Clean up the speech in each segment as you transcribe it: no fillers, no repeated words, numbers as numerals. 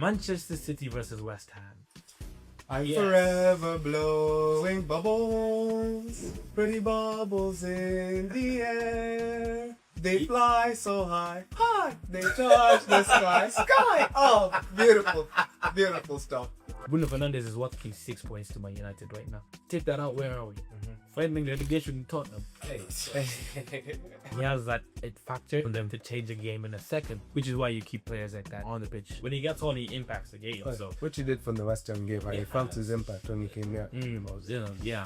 Manchester City versus West Ham. I'm forever blowing bubbles, pretty bubbles in the air. They fly so high, high, they touch the sky, sky. Oh, beautiful, beautiful stuff. Bruno Fernandes is worth 6 points to Man United right now. Take that out, where are we? Fighting relegation in Tottenham. He has that it factor for them to change the game in a second, which is why you keep players like that on the pitch. When he gets on, he impacts the game. So What you did from the West Ham game, he felt his impact when he came here. yeah.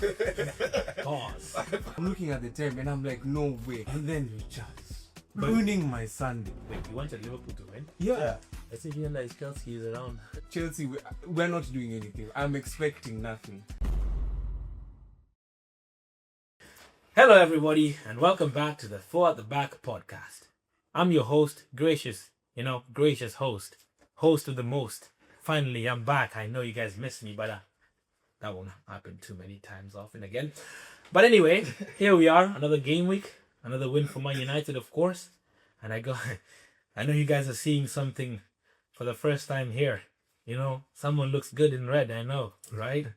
Pause. I'm looking at the time and I'm like, no way. And then you just ruining my Sunday. Wait, you wanted Liverpool to win? Yeah. I think you realize Chelsea is around. Chelsea, we're not doing anything. I'm expecting nothing. Hello, everybody, and welcome back to the Four at the Back podcast. I'm your host, gracious host of the most. Finally, I'm back. I know you guys missed me, but that won't happen too many times often again. But anyway, here we are, another game week, another win for Man United, of course. And I know you guys are seeing something for the first time here. Someone looks good in red, I know, right?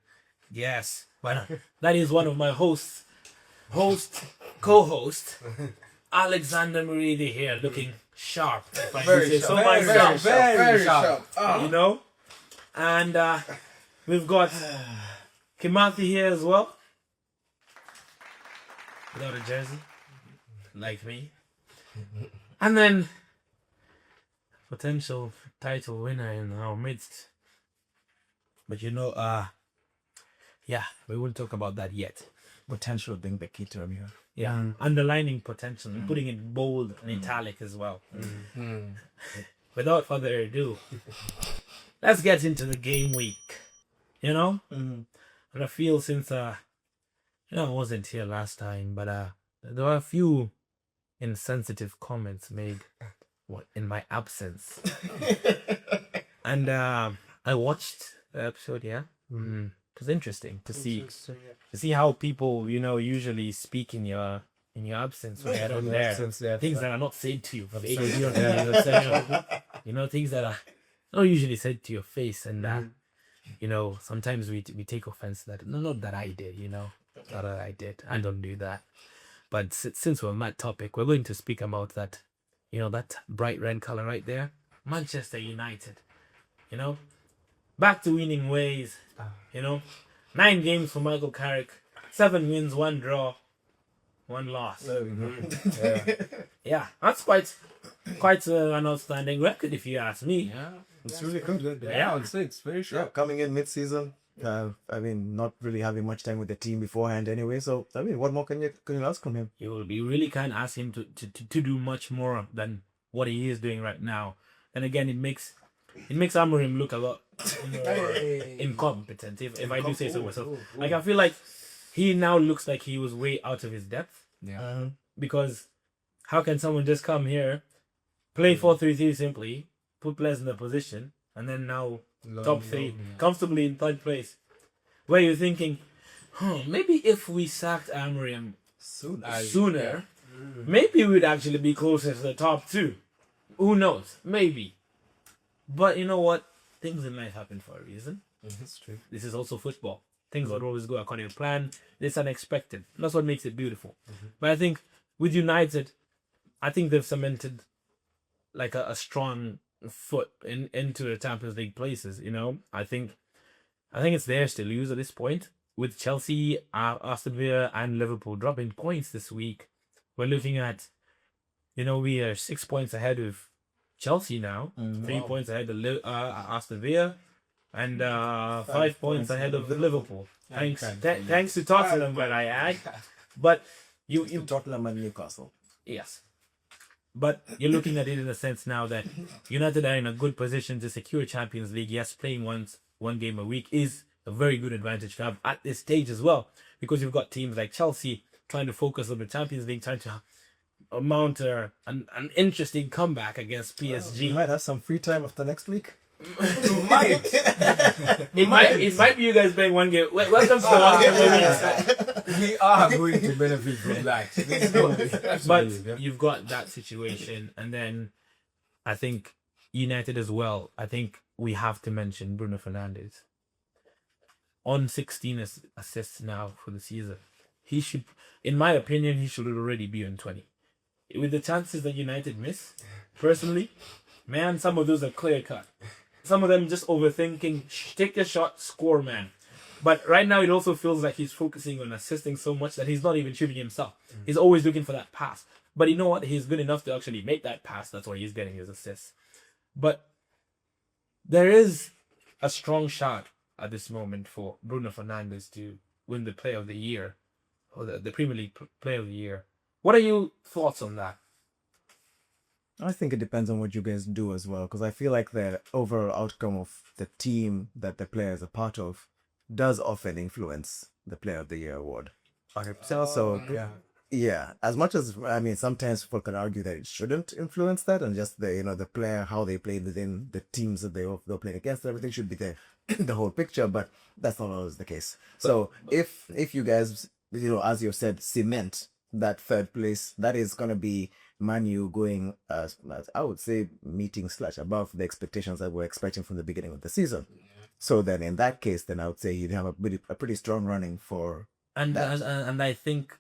Yes, but that is one of my co-host, Alexander Muridi here, looking sharp. If I Very say sharp, so very myself. Very sharp. And we've got Kimathi here as well, without a jersey, like me. And then potential title winner in our midst. But we won't talk about that yet. Potential being the key term here. Yeah, underlining potential and putting it bold and italic as well. Without further ado, let's get into the game week. And I feel since I wasn't here last time, but there were a few insensitive comments made in my absence, and I watched the episode. Yeah. It was interesting to see how people usually speak in your absence when you're not there. Things that are not said to you, things that are not usually said to your face, and sometimes we take offense to that. No, not that I did, not that I did. I don't do that. But since we're on that topic, we're going to speak about that. That bright red color right there, Manchester United. Back to winning ways. 9 games for Michael Carrick, 7 wins, 1 draw, 1 loss. Yeah, that's quite an outstanding record if you ask me. Yeah, it's really good. Yeah, I would say it's very sharp. Coming in mid-season, not really having much time with the team beforehand anyway. So what more can you ask from him? You really can't ask him to do much more than what he is doing right now. And again, it makes Amorim look a lot more incompetent, if I do say so myself. Like, I feel like he now looks like he was way out of his depth. Yeah. Because how can someone just come here, play 4-3-3 simply, put players in the position, and then now top 3, comfortably in 3rd place, where you're thinking, maybe if we sacked Amorim sooner, maybe we'd actually be closer to the top 2. Who knows? Maybe. But you know what? Things in life happen for a reason. That's true. This is also football. Things don't always go according to plan. It's unexpected. That's what makes it beautiful. But I think with United, I think they've cemented like a strong foot into the Champions League places. I think it's theirs to lose at this point. With Chelsea, Aston Villa, and Liverpool dropping points this week, we're looking at, we are 6 points ahead of Chelsea now, 3 points ahead of Aston Villa, and 5 points ahead of Liverpool. Thanks to Tottenham, but I add. But you Tottenham and Newcastle. Yes, but you're looking at it in a sense now that United are in a good position to secure Champions League. Yes, playing one game a week is a very good advantage to have at this stage as well, because you've got teams like Chelsea trying to focus on the Champions League, trying to mount an interesting comeback against PSG. You might have some free time after next week. It might be you guys playing one game. Welcome to the one game. We are going to benefit from that. But you've got that situation, and then I think United as well. I think we have to mention Bruno Fernandes. On 16 assists now for the season. He should, in my opinion, he should already be on 20. With the chances that United miss, personally, man, some of those are clear cut. Some of them just overthinking, take a shot, score, man. But right now it also feels like he's focusing on assisting so much that he's not even shooting himself. He's always looking for that pass. But you know what? He's good enough to actually make that pass. That's why he's getting his assists. But there is a strong shot at this moment for Bruno Fernandes to win the Player of the Year, or the Premier League Player of the Year. What are your thoughts on that? I think it depends on what you guys do as well, because I feel like the overall outcome of the team that the player is a part of does often influence the Player of the Year award. So yeah, as much as sometimes people can argue that it shouldn't influence that, and just the player, how they played within the teams that they're playing against, everything should be there, the whole picture. But that's not always the case. So if you guys, as you said, cement that third place, that is gonna be Man U going, as I would say, meeting / above the expectations that we're expecting from the beginning of the season. So then, in that case, then I would say you'd have a pretty strong running for. And I think,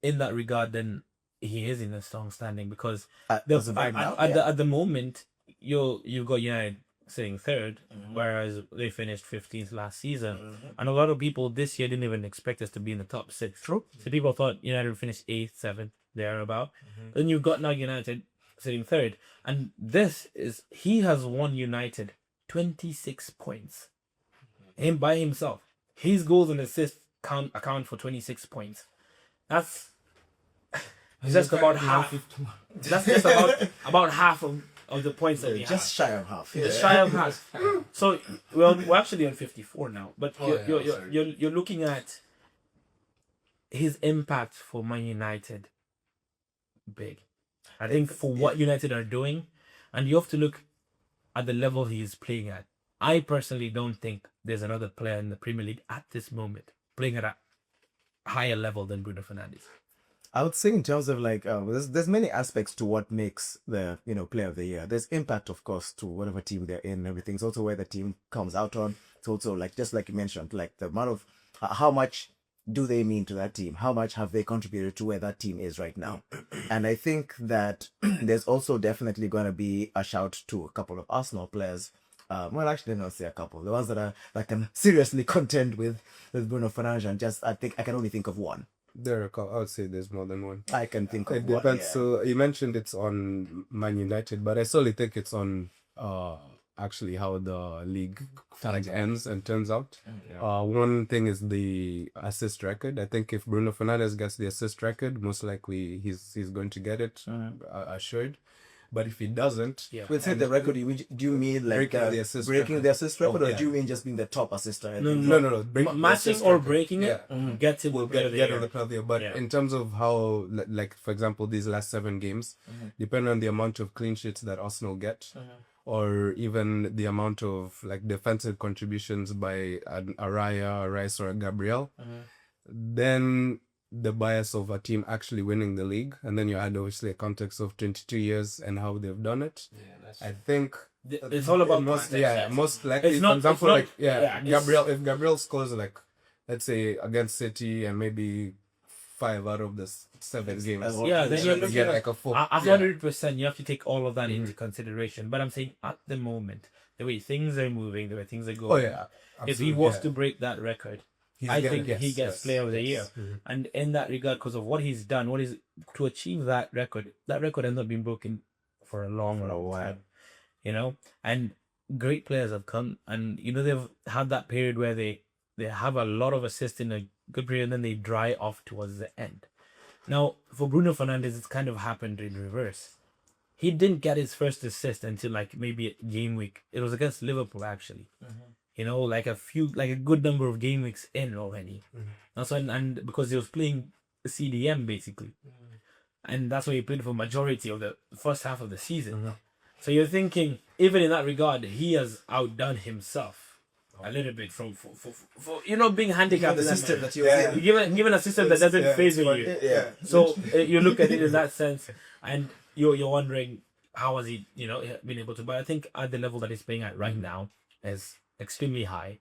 in that regard, then he is in a strong standing, because at the moment you've got United sitting third, whereas they finished 15th last season, and a lot of people this year didn't even expect us to be in the top 6. True. So people thought United would finish 8th, 7th, thereabout. Then you've got now United sitting third, and he has won United 26 points, him by himself. His goals and assists account for 26 points. That's just about half. That's just about half of the points that we have. Just shy of half. Just shy of half. So we're actually on 54 now. But you're looking at his impact for Man United. Big. I think for what United are doing, and you have to look at the level he is playing at. I personally don't think there's another player in the Premier League at this moment playing at a higher level than Bruno Fernandes. I would say in terms of there's many aspects to what makes the Player of the Year. There's impact, of course, to whatever team they're in and everything. It's also where the team comes out on. It's also just like you mentioned, like the amount of how much do they mean to that team? How much have they contributed to where that team is right now? And I think that there's also definitely going to be a shout to a couple of Arsenal players. Well, actually, not say a couple. The ones that can seriously contend with Bruno Fernandes, and I think I can only think of one. There are a couple. I would say there's more than one. I can think of It one. depends. Yeah. So you mentioned it's on Man United, but I solely think it's on actually how the league ends and turns out. One thing is the assist record. I think if Bruno Fernandes gets the assist record, most likely he's going to get it, assured. But if he doesn't, We'll say the record. Do you mean like breaking the assist record, or yeah. do you mean just being the top assister? No. Matching or breaking it gets it. Will get on the Player of the Year. But Yeah. in terms of how, like for example, these last 7 games, depending on the amount of clean sheets that Arsenal get, or even the amount of like defensive contributions by an Araya, a Rice, or a Gabriel, then the bias of a team actually winning the league, and then you add obviously a context of 22 years and how they've done it. I think It's all about most context. most likely. It's not- for example, it's not- Gabriel. If Gabriel scores like, let's say against City and maybe 5 out of the 7 games, Yeah, then you're you looking get at like a 4. 100%. You have to take all of that into consideration. But I'm saying at the moment, the way things are moving, the way things are going, if he was to break that record, I think he gets Player of the Year. And in that regard, because of what he's done, to achieve that record has not been broken for a long time. And great players have come, and they've had that period where they have a lot of assists in a good period, and then they dry off towards the end. Now, for Bruno Fernandes, it's kind of happened in reverse. He didn't get his first assist until like maybe game week. It was against Liverpool, actually. Like a good number of game weeks in already. That's when, and because he was playing CDM basically, and that's why he played for majority of the first half of the season. So you're thinking, even in that regard, he has outdone himself a little bit for being handicapped. The system that you given a system that doesn't favor you. Yeah. So you look at it in that sense, and you're wondering how has he been able to. But I think at the level that he's playing at right now, is extremely high.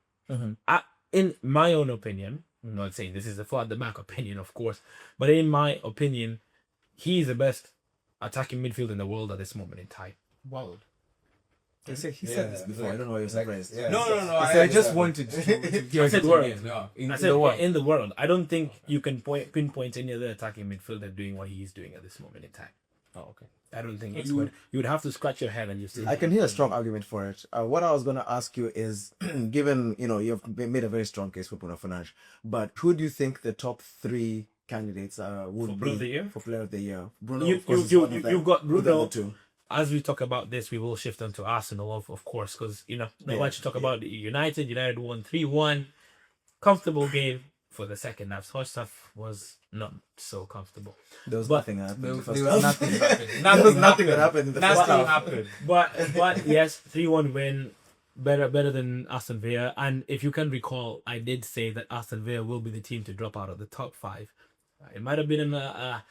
In my own opinion, I'm not saying this is a far the back opinion, of course, but in my opinion, he's the best attacking midfield in the world at this moment in time. Wow. He said this before. I don't know why you're surprised. No. I just wanted to I said world. In I said in the world. I don't think you can pinpoint any other attacking midfielder doing what he's doing at this moment in time. Oh, okay. I don't think you would have to scratch your head and you say I can hear a strong argument for it. What I was going to ask you is, given, you've made a very strong case for Bruno Fernandes, but who do you think the top 3 candidates would For be Player of the Year? for Player of the Year? Bruno, You- of course, you- is you- one of you- them. you've got Who are the Bruno. other 2? as we talk about this, we will shift on to Arsenal, of course, because not much to talk about United. United won 3-1, comfortable game for the second half. First half was not so comfortable. There was But- nothing that happened. in the first There half. was nothing happened. There was nothing that happened in the first Nothing half. happened. But yes, 3-1 win, better than Aston Villa. And if you can recall, I did say that Aston Villa will be the team to drop out of the top 5. It might have been a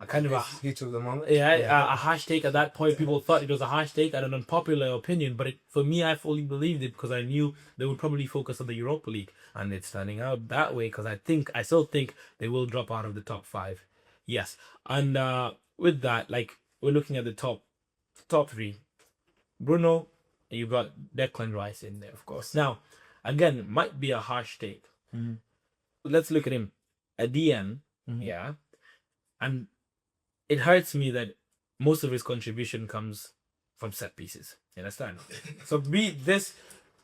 kind of a Heat of the moment. a harsh take at that point. People thought it was a harsh take and an unpopular opinion, but for me, I fully believed it because I knew they would probably focus on the Europa League, and it's turning out that way because I still think they will drop out of the top 5. Yes, and with that, like we're looking at the top 3, Bruno, you got Declan Rice in there, of course. Now, again, might be a harsh take. Let's look at him at the end, and it hurts me that most of his contribution comes from set pieces. You understand? So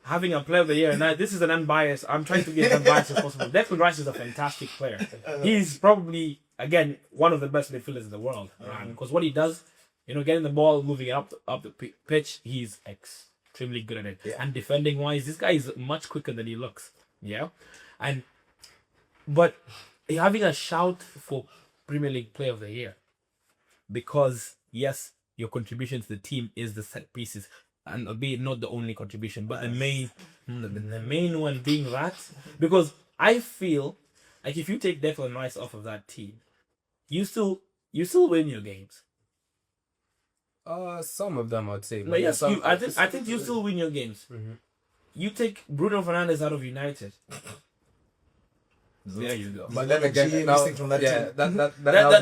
having a player of the year, and this is an unbiased. I'm trying to be as unbiased as possible. Declan Rice is a fantastic player. He's probably again one of the best midfielders in the world because what he does, getting the ball, moving it up the pitch, he's extremely good at it. And defending wise, this guy is much quicker than he looks. Yeah, but having a shout for Premier League Player of the Year. Because yes, your contribution to the team is the set pieces, and albeit not the only contribution, but the main one being that. Because I feel like if you take Declan Rice off of that team, you still win your games. Some of them I'd say. But yes, some, I think you still win your games. You take Bruno Fernandes out of United. There you go. But then again, now, missing from that team.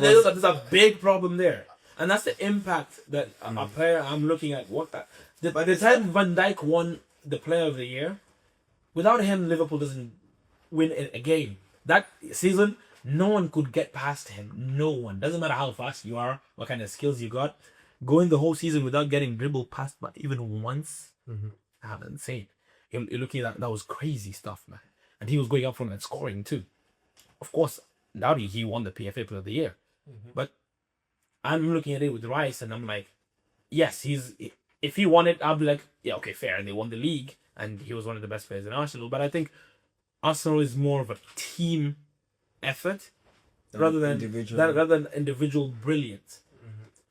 There's a big problem there, and that's the impact that a player I'm looking at. By the time Van Dijk won the Player of the Year, without him, Liverpool doesn't win a game. That season, no one could get past him. No one. Doesn't matter how fast you are, what kind of skills you got. Going the whole season without getting dribbled past, but even once, that's insane. You're looking at that was crazy stuff, man. And he was going up front and scoring too. Of course, now he won the PFA Player of the Year. But I'm looking at it with Rice and I'm like, yes, if he won it, I'll be like, yeah, okay, fair. And they won the league and he was one of the best players in Arsenal. But I think Arsenal is more of a team effort rather than individual brilliance.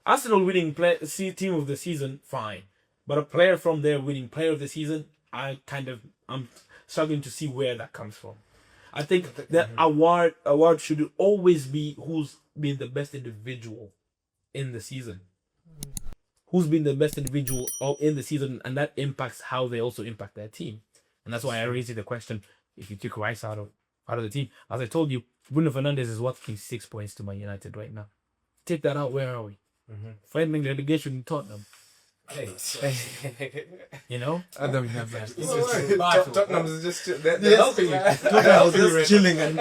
Arsenal winning team of the season, fine. But a player from there winning Player of the Season, I'm struggling to see where that comes from. I think the award should always be who's been the best individual in the season. Who's been the best individual in the season, and that impacts how they also impact their team. And that's why I raised the question: if you took Rice out of the team, as I told you, Bruno Fernandes is worth 6 points to Man United right now. Take that out, where are we? Fighting relegation in Tottenham. Hey. I don't have that. Tottenham is just they're Yes. helping you. I was just chilling and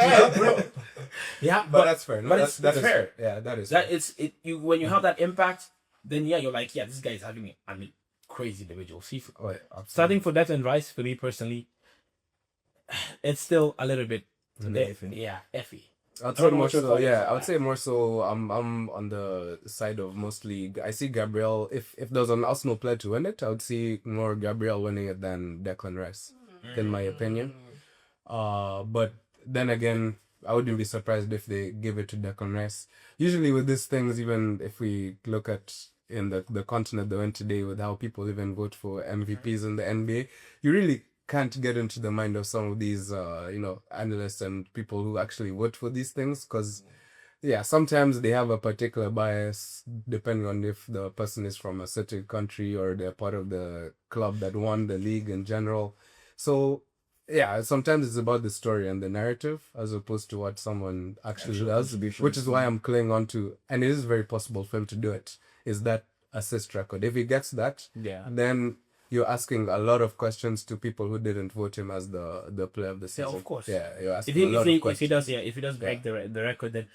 Yeah, But that's fair. No, but that's it's fair. Yeah, that is. That fair. when you have that impact, then you're like, this guy is having crazy individual. See, Oh, yeah, absolutely. starting for Declan Rice for me personally, it's still a little bit effy. I'd say more so. Yeah, I would say more so. I'm on the side of mostly. I see Gabriel. If there's an Arsenal player to win it, I would see more Gabriel winning it than Declan Rice, in my opinion. But then again, I wouldn't be surprised if they give it to Declan Rice. Usually with these things, even if we look at in the continent they went today with how people even vote for MVPs in the NBA, you really can't get into the mind of some of these analysts and people who actually vote for these things, because yeah, sometimes they have a particular bias depending on if the person is from a certain country or they're part of the club that won the league in general. So yeah, sometimes it's about the story and the narrative as opposed to what someone actually does, which is why I'm clinging on to, and it is very possible for him to do it, is that assist record. If he gets that, then you're asking a lot of questions to people who didn't vote him as the player of the season. Yeah, of course. Yeah, you're If asking he, a lot of questions. if he does break the record, then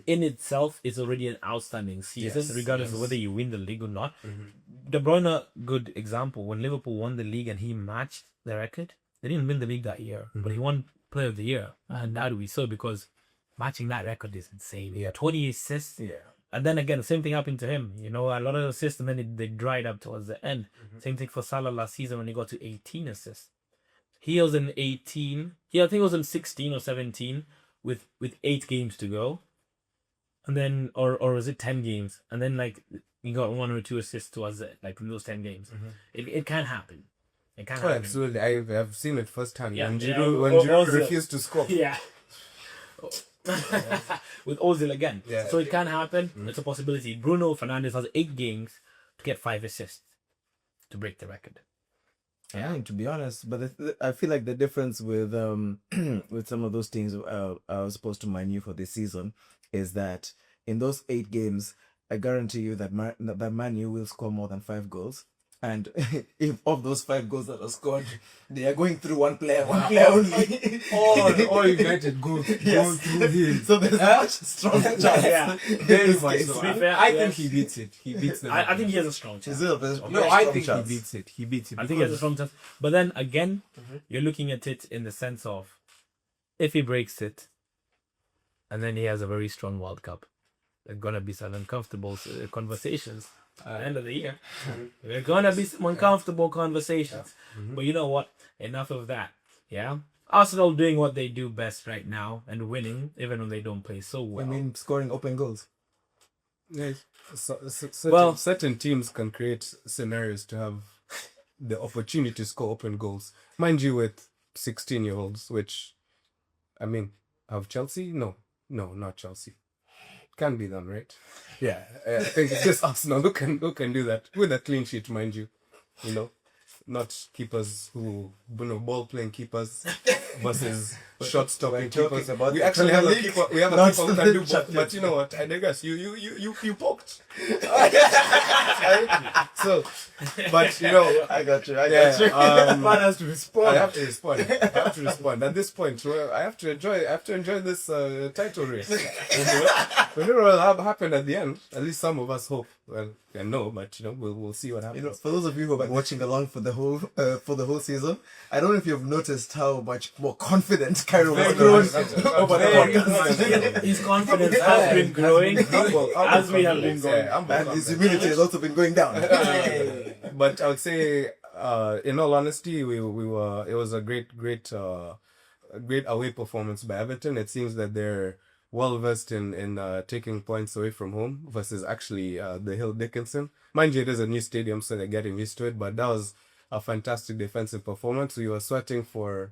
in itself it's already an outstanding season, Yes, regardless of whether you win the league or not. De Bruyne, good example. When Liverpool won the league and he matched the record, they didn't win the league that year, but he won Player of the Year, and how do we so? Because matching that record is insane. Yeah, 20 assists. Yeah. And then again, the same thing happened to him. You know, a lot of assists, and then they dried up towards the end. Same thing for Salah last season when he got to 18 assists. He was in 18. Yeah, I think it was in 16 or 17 with 8 games to go. And then, or was it 10 games? And then, like, he got 1 or 2 assists towards it, like, in those 10 games. It can happen. It can happen. Absolutely. I've seen it firsthand. Yeah, When yeah, Giroud refused to score. Yeah. With Ozil again. Yeah. So it can happen. It's a possibility. Bruno Fernandes has 8 games to get 5 assists to break the record. I mean, to be honest, but I feel like the difference with with some of those teams I was supposed to Man U for this season is that in those 8 games, I guarantee you that Man U will score more than 5 goals. And if of those 5 goals that are scored, they are going through one player only. Or United go through him. So there's a much stronger chance. Yeah. Very much To so. be fair, I yes. think he beats it. He beats them. I think he has a strong chance. Is it a very No, I strong think chance? he beats it. He beats it. I think he has a strong chance. But then again, you're looking at it in the sense of if he breaks it, and then he has a very strong World Cup, there's gonna be some uncomfortable conversations at the end of the year. There are gonna be some uncomfortable conversations. But you know what? Enough of that. Yeah. Arsenal doing what they do best right now and winning, even when they don't play so well. I mean, scoring open goals. Yes. Well- Certain teams can create scenarios to have the opportunity to score open goals. Mind you, with 16-year-olds, which, I mean, have Chelsea? No, not Chelsea. Can be done, right? Yeah, I think it's just Arsenal who can do that with a clean sheet, mind you. You know, not keepers who, ball playing keepers versus shot stopping keepers. We actually have a keeper. We have a keeper who can do both. But you know what? I digress. You poked. So, but you know, I got you. man has to respond. I have to respond. At this point, well, I have to enjoy this title race. Whenever will happen at the end, at least some of us hope. Well, I know, but you know, we'll see what happens. You know, for those of you who have been watching along for the whole season, I don't know if you've noticed how much more confident Cairo has grown over the podcast. His confidence has been growing as we have been going. And his humility has also been going down. But I would say, in all honesty, we were. It was a great away performance by Everton. It seems that they're well versed in taking points away from home versus actually the Hill Dickinson. Mind you, it is a new stadium, so they're getting used to it. But that was a fantastic defensive performance. We were sweating for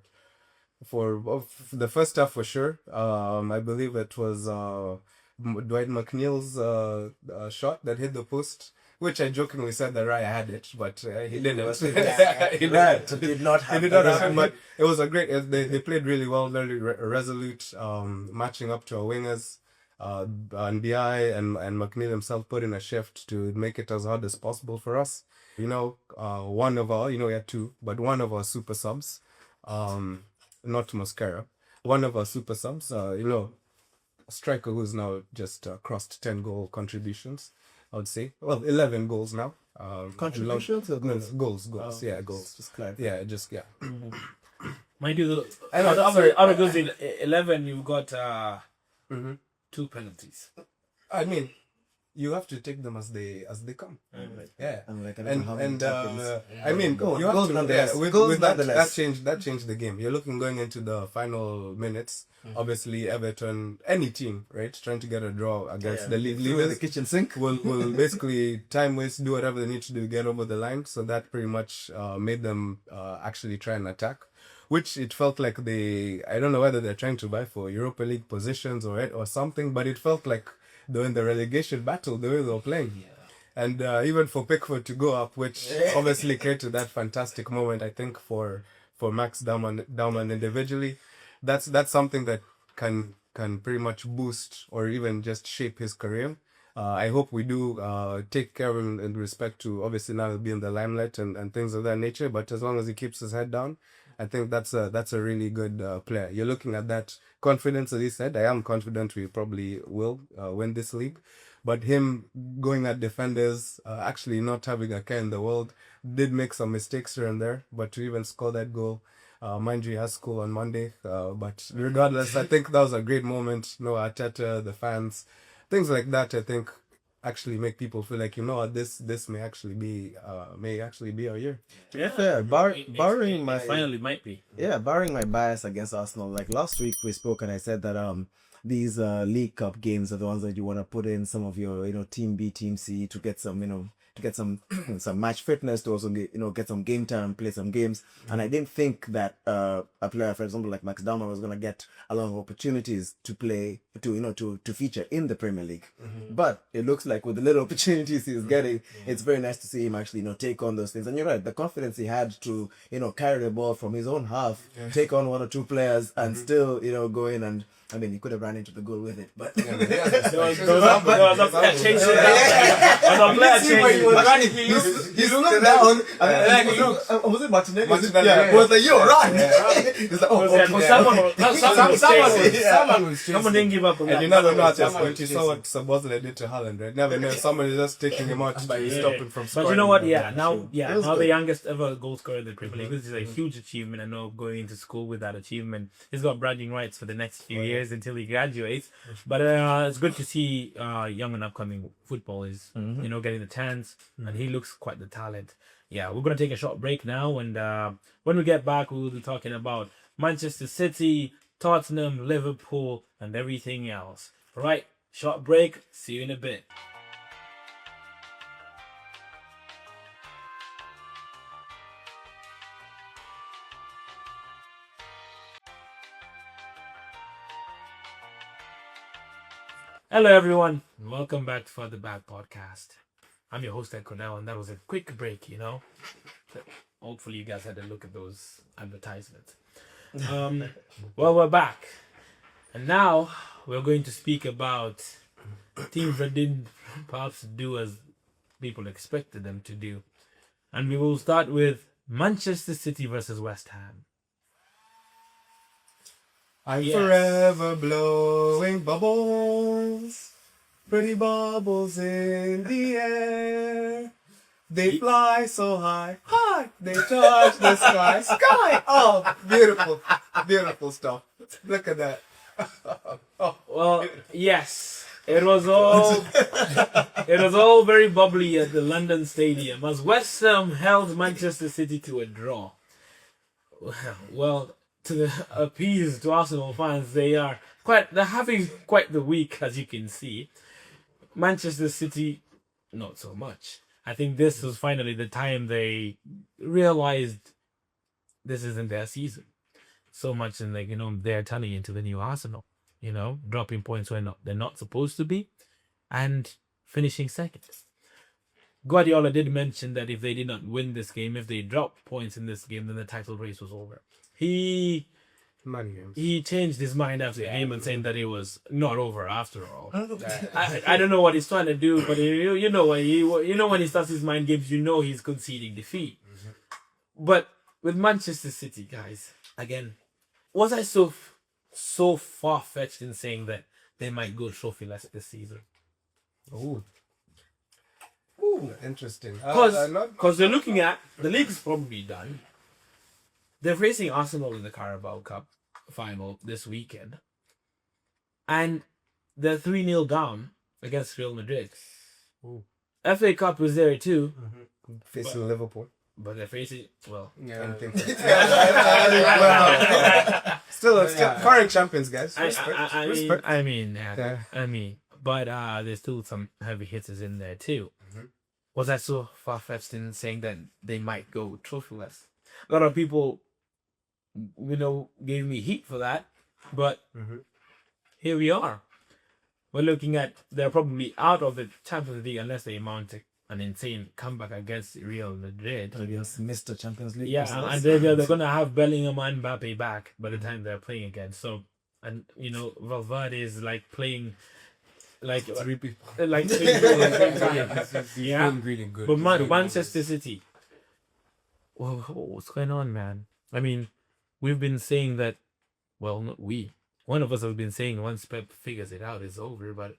the first half for sure. I believe it was Dwight McNeil's shot that hit the post, which I jokingly said that Raya had it, but he didn't. He did not happen. It did not happen, but it was a great. They played really well, very resolute, matching up to our wingers. And BI and McNeil himself put in a shift to make it as hard as possible for us. You know, one of our, we had 2, but one of our super subs, not Mascara, one of our super subs, a striker who's now just crossed 10 goal contributions, I would say. Well, 11 goals now. Contributions or goals? Goals. Oh, Yeah, goals. Just clarify. Yeah. Mind you, out of those 11, you've got 2 penalties. I mean, you have to take them as they come. Yeah. I mean, you have to. With that changed the game. You're going into the final minutes. Obviously, Everton, any team, right, trying to get a draw against the league leaders, the kitchen sink will basically time waste, do whatever they need to do to get over the line. So that pretty much made them actually try and attack, which it felt like I don't know whether they're trying to buy for Europa League positions or something, but it felt like they were in the relegation battle, the way they were playing. And even for Pickford to go up, which obviously created that fantastic moment, I think, for Max Daumann individually, that's something that can pretty much boost or even just shape his career. I hope we do take care of him in respect to obviously now he'll be in the limelight and things of that nature. But as long as he keeps his head down, I think that's a really good player. You're looking at that confidence, as he said. I am confident we probably will win this league. But him going at defenders, actually not having a care in the world, did make some mistakes here and there. But to even score that goal, mind you, he has school on Monday. But regardless, I think that was a great moment. No, Arteta, the fans, things like that, I think actually make people feel like, you know what, this may actually be our year. Yeah, fair. Barring my finally might be. Yeah, barring my bias against Arsenal, like last week we spoke and I said that these League Cup games are the ones that you want to put in some of your Team B, Team C to get some some match fitness, to also get some game time, play some games. And I didn't think that a player, for example, like Max Daumann was gonna get a lot of opportunities to play to feature in the Premier League. But it looks like with the little opportunities he's getting, it's very nice to see him actually take on those things. And you're right, the confidence he had to carry the ball from his own half, take on one or two players, and still go in and. I mean, he could have ran into the goal with it, but there was a player chasing down. He looked down. Was it Martinelli? Yeah, was like, "Yo, run!" He's like, Someone didn't give up on that. And you never know at this point. You saw what Sabozle did to Haaland, right? Never know. Someone is just taking him out to stop him from scoring. But you know what? Now the youngest ever goal scorer in the Premier League. This is a huge achievement. I know going into school with that achievement, he's got bragging rights for the next few years until he graduates. But it's good to see young and upcoming footballers, getting the chance, and he looks quite the talent. Yeah, we're gonna take a short break now, and when we get back, we'll be talking about Manchester City, Tottenham, Liverpool, and everything else. All right, short break. See you in a bit. Hello, everyone. Welcome back to the Back Podcast. I'm your host, Ed Cornell, and that was a quick break, Hopefully, you guys had a look at those advertisements. Well, we're back. And now, we're going to speak about teams that didn't perhaps do as people expected them to do. And we will start with Manchester City versus West Ham. I'm forever blowing bubbles, pretty bubbles in the air. They fly so high, high, they touch the sky, sky. Oh, beautiful, beautiful stuff. Look at that. Well, yes, it was all very bubbly at the London Stadium as West Ham held Manchester City to a draw. Well, to appease to Arsenal fans, they're having quite the week, as you can see. Manchester City, not so much. I think this was finally the time they realized this isn't their season. So much in they're turning into the new Arsenal, dropping points where they're not supposed to be, and finishing second. Guardiola did mention that if they did not win this game, if they dropped points in this game, then the title race was over. He changed his mind after the game and saying that it was not over after all. I don't know what he's trying to do, but when he starts his mind games, he's conceding defeat. But with Manchester City, guys, again, was I so far-fetched in saying that they might go trophyless this season? Ooh, interesting. Because they're looking at the league's probably done. They're facing Arsenal in the Carabao Cup final this weekend. And they're 3-0 down against Real Madrid. Ooh. FA Cup was there too. Facing Liverpool. But they're facing, Still current champions, guys. But there's still some heavy hitters in there too. Was I so far-fetched in saying that they might go trophyless? A lot of people gave me heat for that, but here we are. we're looking at they're probably out of the Champions League unless they mount an insane comeback against Real Madrid. Against Mr. Champions League. Yeah, and they're gonna have Bellingham and Mbappe back by the time they're playing again. So, and Valverde is like playing like Three people. like three people at the same time. He's Yeah. doing really good. But He's doing Manchester City. Well, what's going on, man? I mean, we've been saying that. Well, not we. One of us have been saying once Pep figures it out, it's over. But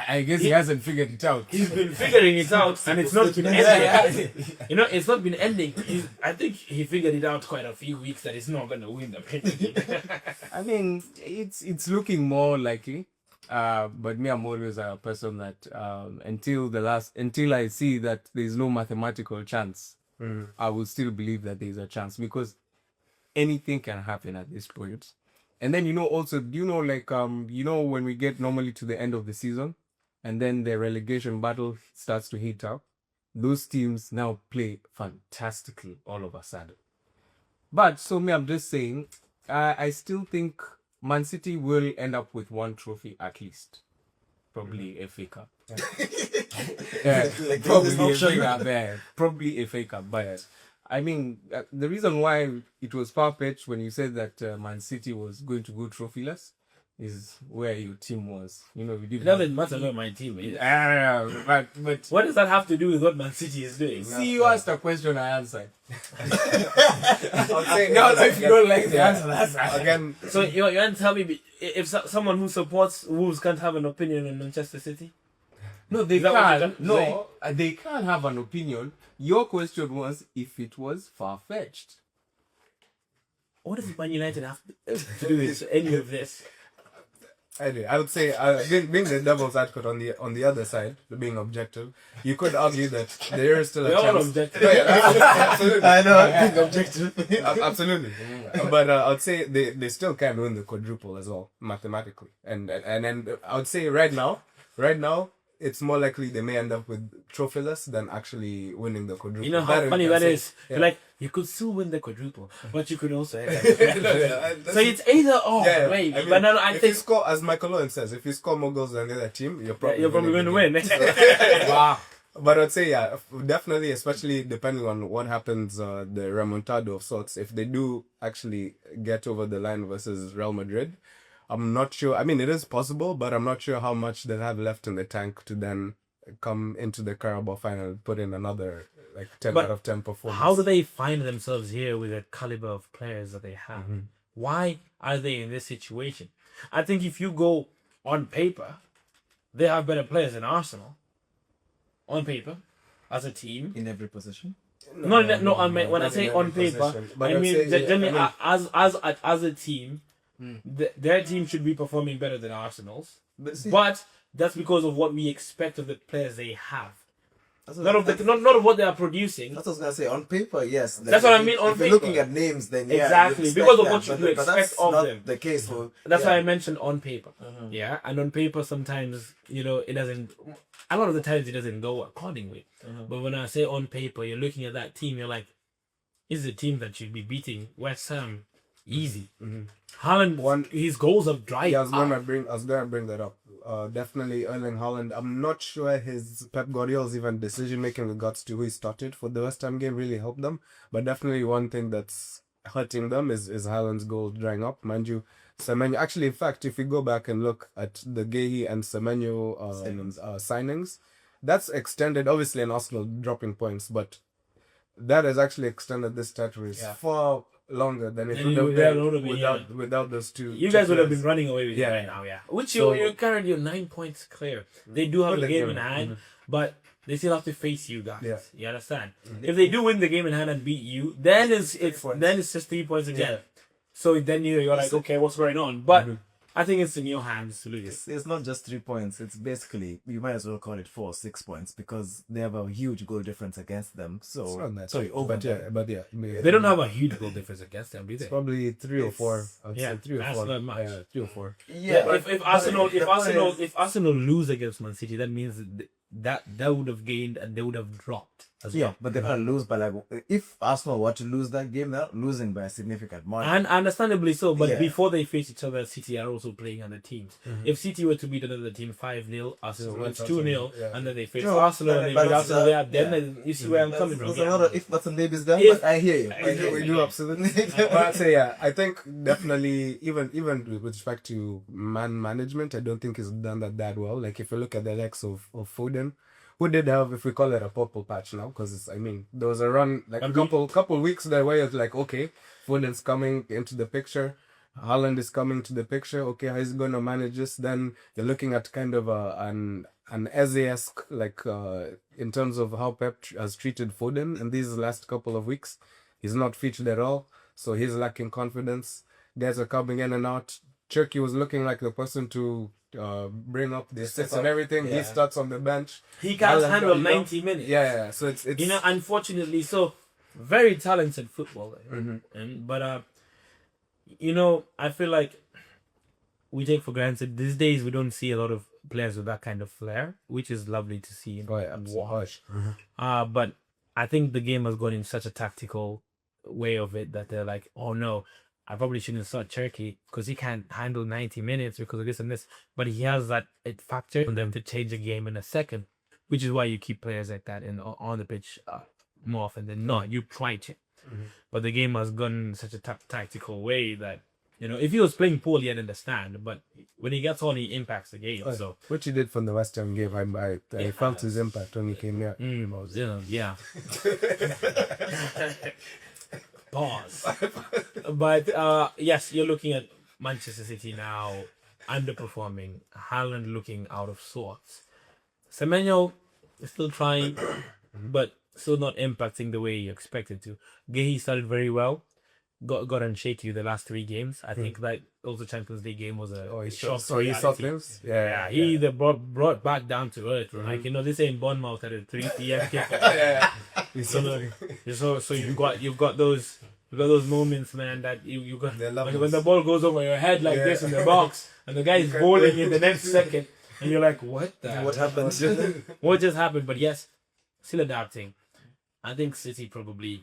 I guess he hasn't figured it out. he's been figuring it out, and it's not been ending. It's not been ending. I think he figured it out quite a few weeks that he's not gonna win the Premier League. I mean, it's looking more likely. But me, I'm always a person that until I see that there's no mathematical chance, I will still believe that there's a chance because anything can happen at this point. And then also, when we get normally to the end of the season, and then the relegation battle starts to heat up, those teams now play fantastically all of a sudden. But so me, I'm just saying, I still think Man City will end up with one trophy at least. Probably a FA Cup. Probably a FA Cup. Probably a FA Cup. But I mean, the reason why it was far-fetched when you said that Man City was going to go trophyless is where your team was. We didn't. It doesn't matter about my team. But What does that have to do with what Man City is doing? see, you asked a question, I answered. I'll say No, if you don't like the answer, that's again. So you want to tell me if someone who supports Wolves can't have an opinion on Manchester City? No, they Is that what you're can't. trying to say? No, they can't have an opinion. Your question was if it was far-fetched. What does Man United have to do with any of this? Anyway, I would say, being the devil's advocate on the other side, being objective, you could argue that there is still a We're all chance. objective. No, yeah, absolutely. I know, being objective. Absolutely. But I'd say they still can win the quadruple as well, mathematically. And then I would say right now, it's more likely they may end up with trophyless than actually winning the quadruple. You know how That funny I that say. is? Yeah. Like, you could still win the quadruple, but you could also end up. So So it's either or, yeah, maybe. I mean, but no, I if think you score, as Michael Owen says, if you score more goals than the other team, you're probably going to the win. game. Wow. But I'd say, yeah, definitely, especially depending on what happens, the remontado of sorts, if they do actually get over the line versus Real Madrid, I'm not sure. I mean, it is possible, but I'm not sure how much they have left in the tank to then come into the Carabao final and put in another 10 But out of 10 performance. How do they find themselves here with the caliber of players that they have? Why are they in this situation? I think if you go on paper, they have better players than Arsenal. On paper, as a team. In every position. I mean, when I not say in on every paper, position. But I I'd mean, say, yeah, as a team, their team should be performing better than Arsenal's. But see, But that's because of what we expect of the players they have. that's Not of what they are producing. That's what I was gonna say. On paper, yes. That's what I mean, on if you're paper. looking at names, then yeah, Exactly, you because of expect what that, you but expect that's of not them. the case for. That's yeah. why I mentioned on paper. Yeah, and on paper sometimes it doesn't. A lot of the times it doesn't go accordingly. But when I say on paper, you're looking at that team. You're like, this is a team that should be beating West Ham easy. Haaland, his goals have dried. Yeah, I was gonna bring that up. Definitely Erling Haaland. I'm not sure his Pep Guardiola's even decision making with regards to who he started for the West Ham game really helped them. But definitely one thing that's hurting them is Haaland's goal drying up. Mind you, Semenyo. Actually, in fact, if we go back and look at the Guehi and Semenyo signings, that's extended. Obviously, an Arsenal dropping points, but that has actually extended this territory far longer than it would have been without those two. You guys would have players. been running away with it right now, Which you're currently 9 points clear. They do have a game in hand, but they still have to face you guys. Yeah. You understand? If they do win the game in hand and beat you, then it's just 3 points again. Yeah. So then you're like, okay, what's going on? But I think it's in your hands to lose. It's not just 3 points. It's basically, you might as well call it 4 or 6 points because they have a huge goal difference against them. It's not that Sorry, much, over but them. They don't have a huge goal difference against them, do they? It's probably 3 or 4. I'd Yeah, say 3 or that's 4. not much. Yeah, 3 or 4. Yeah, If Arsenal lose against Man City, that means that they would have gained and they would have dropped as Yeah, well. but they're gonna lose by like, if Arsenal were to lose that game, they're not losing by a significant margin. And understandably so, but Yeah. before they face each other, City are also playing other teams. If City were to beat another team 5-0, Arsenal wins 2-0, and then they face Sure. Arsenal and they But beat it's, Arsenal there, then you see where I'm coming from. There's a lot of if buts and maybes there, If- but I hear you. I We do absolutely. But I'd say, yeah, I think definitely even with respect to man management, I don't think he's done that well. Like if you look at the likes of Foden, who did have, if we call it a purple patch now, because I mean there was a run like a couple weeks there where it's like, okay, Foden's coming into the picture, Haaland is coming to the picture. Okay, how is he going to manage this? Then you're looking at kind of an Eze-esque, like in terms of how Pep has treated Foden in these last couple of weeks. He's not featured at all, so he's lacking confidence. Guys are coming in and out. Cherky was looking like the person to bring up the assists and everything. He starts on the bench. He can't Haaland, handle you know? 90 minutes. Yeah. So it's You know, unfortunately, so very talented footballer. But you know, I feel like we take for granted these days we don't see a lot of players with that kind of flair, which is lovely to see and watch. But I think the game has gone in such a tactical way of it that they're like, oh no, I probably shouldn't start Turkey because he can't handle 90 minutes because of this and this. But he has that it factor on them to change a game in a second, which is why you keep players like that on the pitch more often than not. You try to. But the game has gone in such a tactical way that, you know, if he was playing poorly, I'd understand. But when he gets on, he impacts the game. So which he did from the West Ham game. I felt his impact when he came here. yeah. Pause. But yes, you're looking at Manchester City now underperforming. Haaland looking out of sorts. Semenyo is still trying, but still not impacting the way you expected to. Gehi started very well. Got on shaky the last 3 games. I think that also Champions League game was a shock. So you saw things? Yeah, he either brought back down to earth. Like, you know, this ain't Bournemouth at a 3 p.m. kickoff. So you've got those moments, man, that you got when the ball goes over your head like this in the box and the guy is bowling in the next second and you're like, what happened? What just happened? But yes, still adapting. I think City probably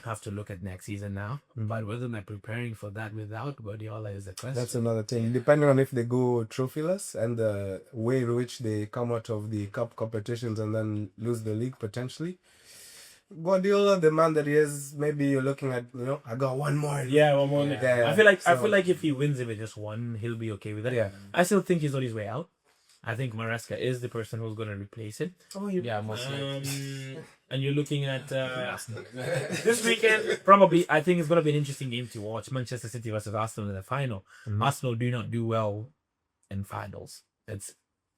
have to look at next season now, but whether they're preparing for that without Guardiola is the question. That's another thing. Depending on if they go trophyless and the way in which they come out of the cup competitions and then lose the league potentially. Guardiola, the man that he is, maybe you're looking at, you know, I got one more. Yeah, one more. Yeah. I feel like if he wins it with just one, he'll be okay with that. Yeah. I still think he's on his way out. I think Maresca is the person who's going to replace him. Yeah, most likely. And you're looking at this weekend, probably, I think it's going to be an interesting game to watch. Manchester City versus Arsenal in the final. Arsenal do not do well in finals.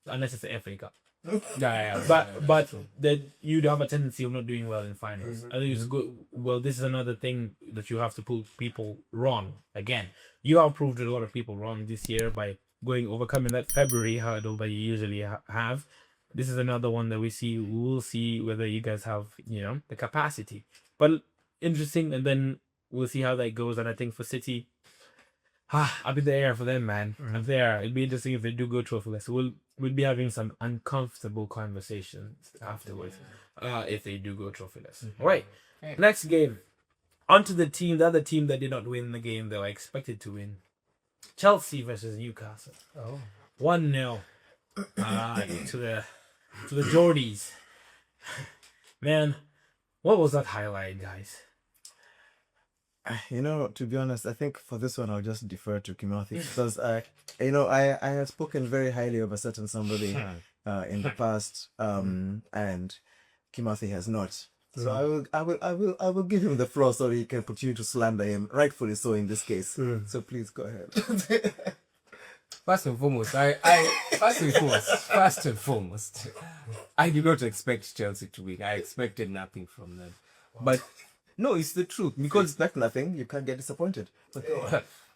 Unless it's the FA Cup. But that you'd have a tendency of not doing well in finals. I think it's good. Well, this is another thing that you have to prove people wrong. Again, you have proved a lot of people wrong this year by overcoming that February hurdle that you usually have. This is another one that we'll see whether you guys have, you know, the capacity. But interesting, and then we'll see how that goes. And I think for City, up in the air for them, man. Up there. It'll be interesting if they do go trophyless. We'll be having some uncomfortable conversations afterwards. If they do go trophyless. All right. Next game. On to the other team that did not win the game they were expected to win. Chelsea versus Newcastle. 1-0 to the Geordies. Man, what was that highlight, guys? You know, to be honest, I think for this one I'll just defer to Kimathi because I had spoken very highly of a certain somebody in the past, and Kimathi has not. So I will give him the floor so he can continue to slander him, rightfully so in this case. So please go ahead. First and foremost, I did not expect Chelsea to win. I expected nothing from them. But no, it's the truth because Expect nothing, you can't get disappointed.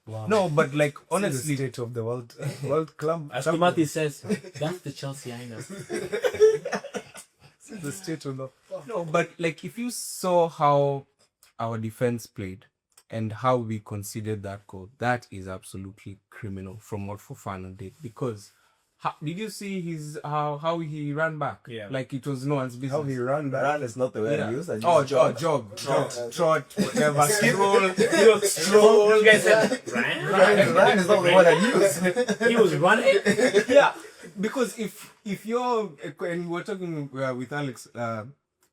wow. No, but like honestly, the state of the world club. As Kumati says, that's the Chelsea I know. The state of the no, but like if you saw how our defense played and how we conceded that goal, that is absolutely criminal from what Fofana did because Did you see his how he ran back? Yeah. Like it was no one's business. How he ran back. Run is not the word I use. I use jog, trot, whatever. Stroll. You guys said ran? Run is not the word I use. He was running. Yeah, because if you're and we're talking with Alex,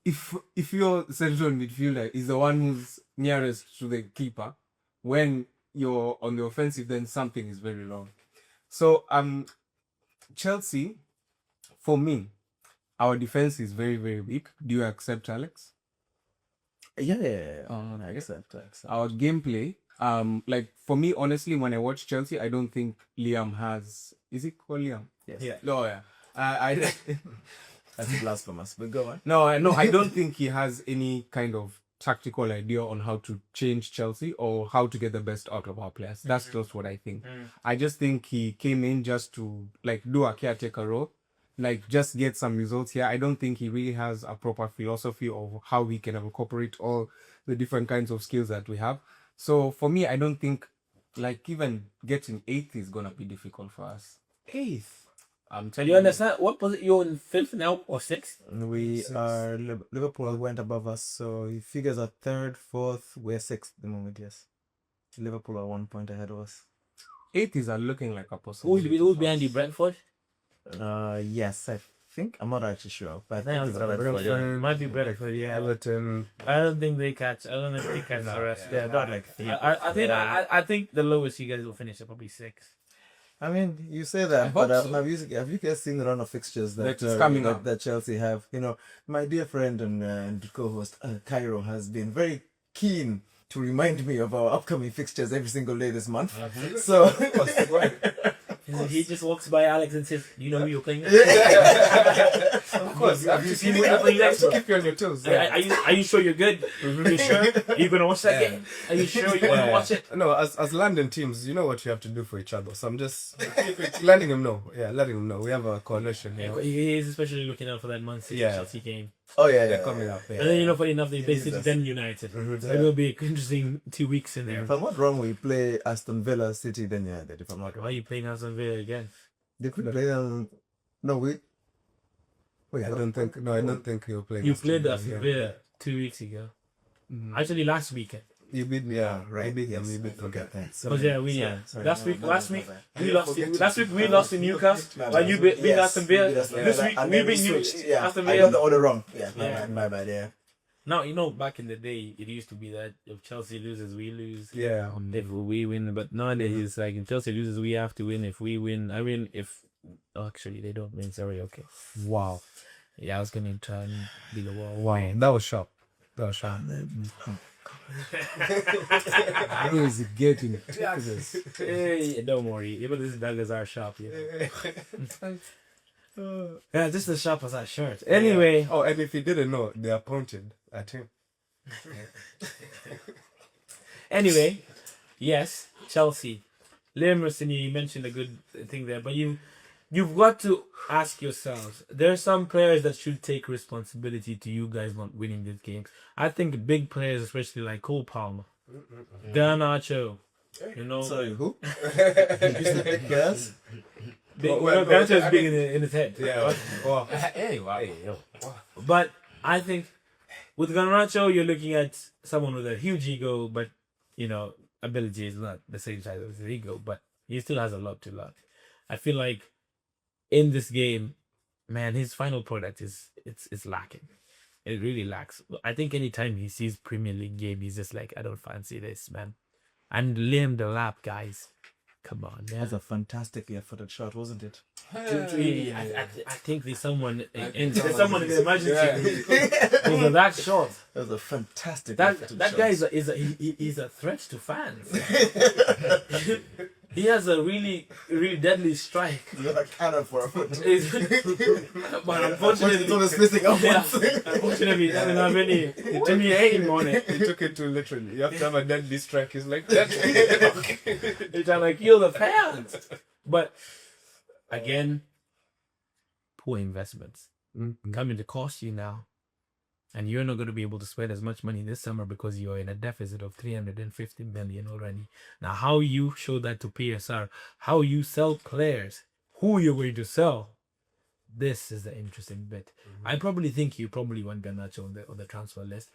if your central midfielder is the one who's nearest to the keeper, when you're on the offensive, then something is very wrong. So Chelsea, for me, our defense is very, very weak. Do you accept, Alex? Yeah. I guess that. Our gameplay, like for me, honestly, when I watch Chelsea, I don't think Liam has. Is it called Liam? Yes. Yeah. No, yeah. I That's blasphemous. But go on. No, I don't think he has any kind of tactical idea on how to change Chelsea or how to get the best out of our players. That's just what I think. I just think he came in just to like do a caretaker role, like just get some results here. I don't think he really has a proper philosophy of how we can incorporate all the different kinds of skills that we have. So for me, I don't think like even getting 8th is gonna be difficult for us. 8th. I'm So telling you understand what position you're in 5th now or 6th? We are Liverpool went above us, so he figures are 3rd, 4th. We're 6th at the moment. Yes, Liverpool are 1 point ahead of us. 8th is looking like a possibility. Who's behind you, Brentford? Yes, I think I'm not actually sure, but I I think think it's it's Brentford, yeah. Might be Brentford, yeah. Everton. I don't think they catch. I don't think they catch the rest. They're not like I think the lowest you guys will finish are probably 6th. I mean, you say that, hope but so. have you guys seen the run of fixtures that That is coming up. that Chelsea have? You know, my dear friend and co-host Cairo has been very keen to remind me of our upcoming fixtures every single day this month. So He just walks by Alex and says, "You know who you're playing?" Of course. Have you seen who you're playing next? To keep you on your toes. Are you sure you're good? Are you sure? Are you gonna watch that game? Are you sure you wanna watch it? No, as London teams, you know what you have to do for each other. So I'm just letting him know. Yeah, letting him know. We have a coalition here. He is especially looking out for that Man City Chelsea game. oh yeah, They're coming up. And then funny enough, they basically does. then United. So it will be an interesting 2 weeks in there. If I'm not wrong, we play Aston Villa, City, then United. If I'm not Why wrong, are you playing Aston Villa again? did we play them? No, we. Wait, I don't think he'll play. You Aston played Villa, Aston yeah. Villa 2 weeks ago. Actually, last weekend. You beat me. Yeah, right. You beat them. Yes, You beat I them. forgot that. But yeah, we Sorry, last week my we bad. lost. Last week we lost to Newcastle. While you beat Aston Villa. This week And we then beat switched. Yeah, Aston I got the Villa. order wrong. Yeah, Yeah. my bad. Yeah. Now back in the day, it used to be that if Chelsea loses, we lose. Yeah. If we win, but nowadays it's like if Chelsea loses, we have to win. If we win, I mean, if actually they don't win, sorry, okay. Wow. Yeah, I was gonna try and be the wall. Wow. That was sharp. That was sharp. Who is it getting? Hey, don't worry, even these daggers are sharp. Yeah, yeah, just as sharp as that shirt. Anyway, Oh, and if you didn't know, they are pointed at him. anyway, yes, Chelsea. Liam Rossini, you mentioned a good thing there, but you've got to ask yourselves, there are some players that should take responsibility to you guys not winning this game. I think big players, especially like Cole Palmer, Garnacho, Sorry, who? Garnacho Yes. is big in his head. Yeah. Wow. Hey, wow. But I think with Garnacho, you're looking at someone with a huge ego, but ability is not the same size as his ego, but he still has a lot to learn. I feel like in this game, man, his final product is lacking. It really lacks. I think anytime he sees Premier League game, he's just like, I don't fancy this, man. And Liam Delap, guys, come on, man. That's a fantastically efforted shot, wasn't it? I think there's someone in the emergency room who's that short. That was a fantastic. That guy is a threat to fans. He has a really, really deadly strike. He's got a cannon for a foot. But unfortunately, It's always missing out. unfortunately, he doesn't have any aim on it. He took it too literally. You have to have a deadly strike. He's like, that. He's trying to kill the fans. But again, poor investments coming to cost you now. And you're not going to be able to spend as much money this summer because you're in a deficit of 350 million already. Now, how you show that to PSR, how you sell players who you're going to sell, this is the interesting bit. I probably think you probably want Garnacho on the transfer list.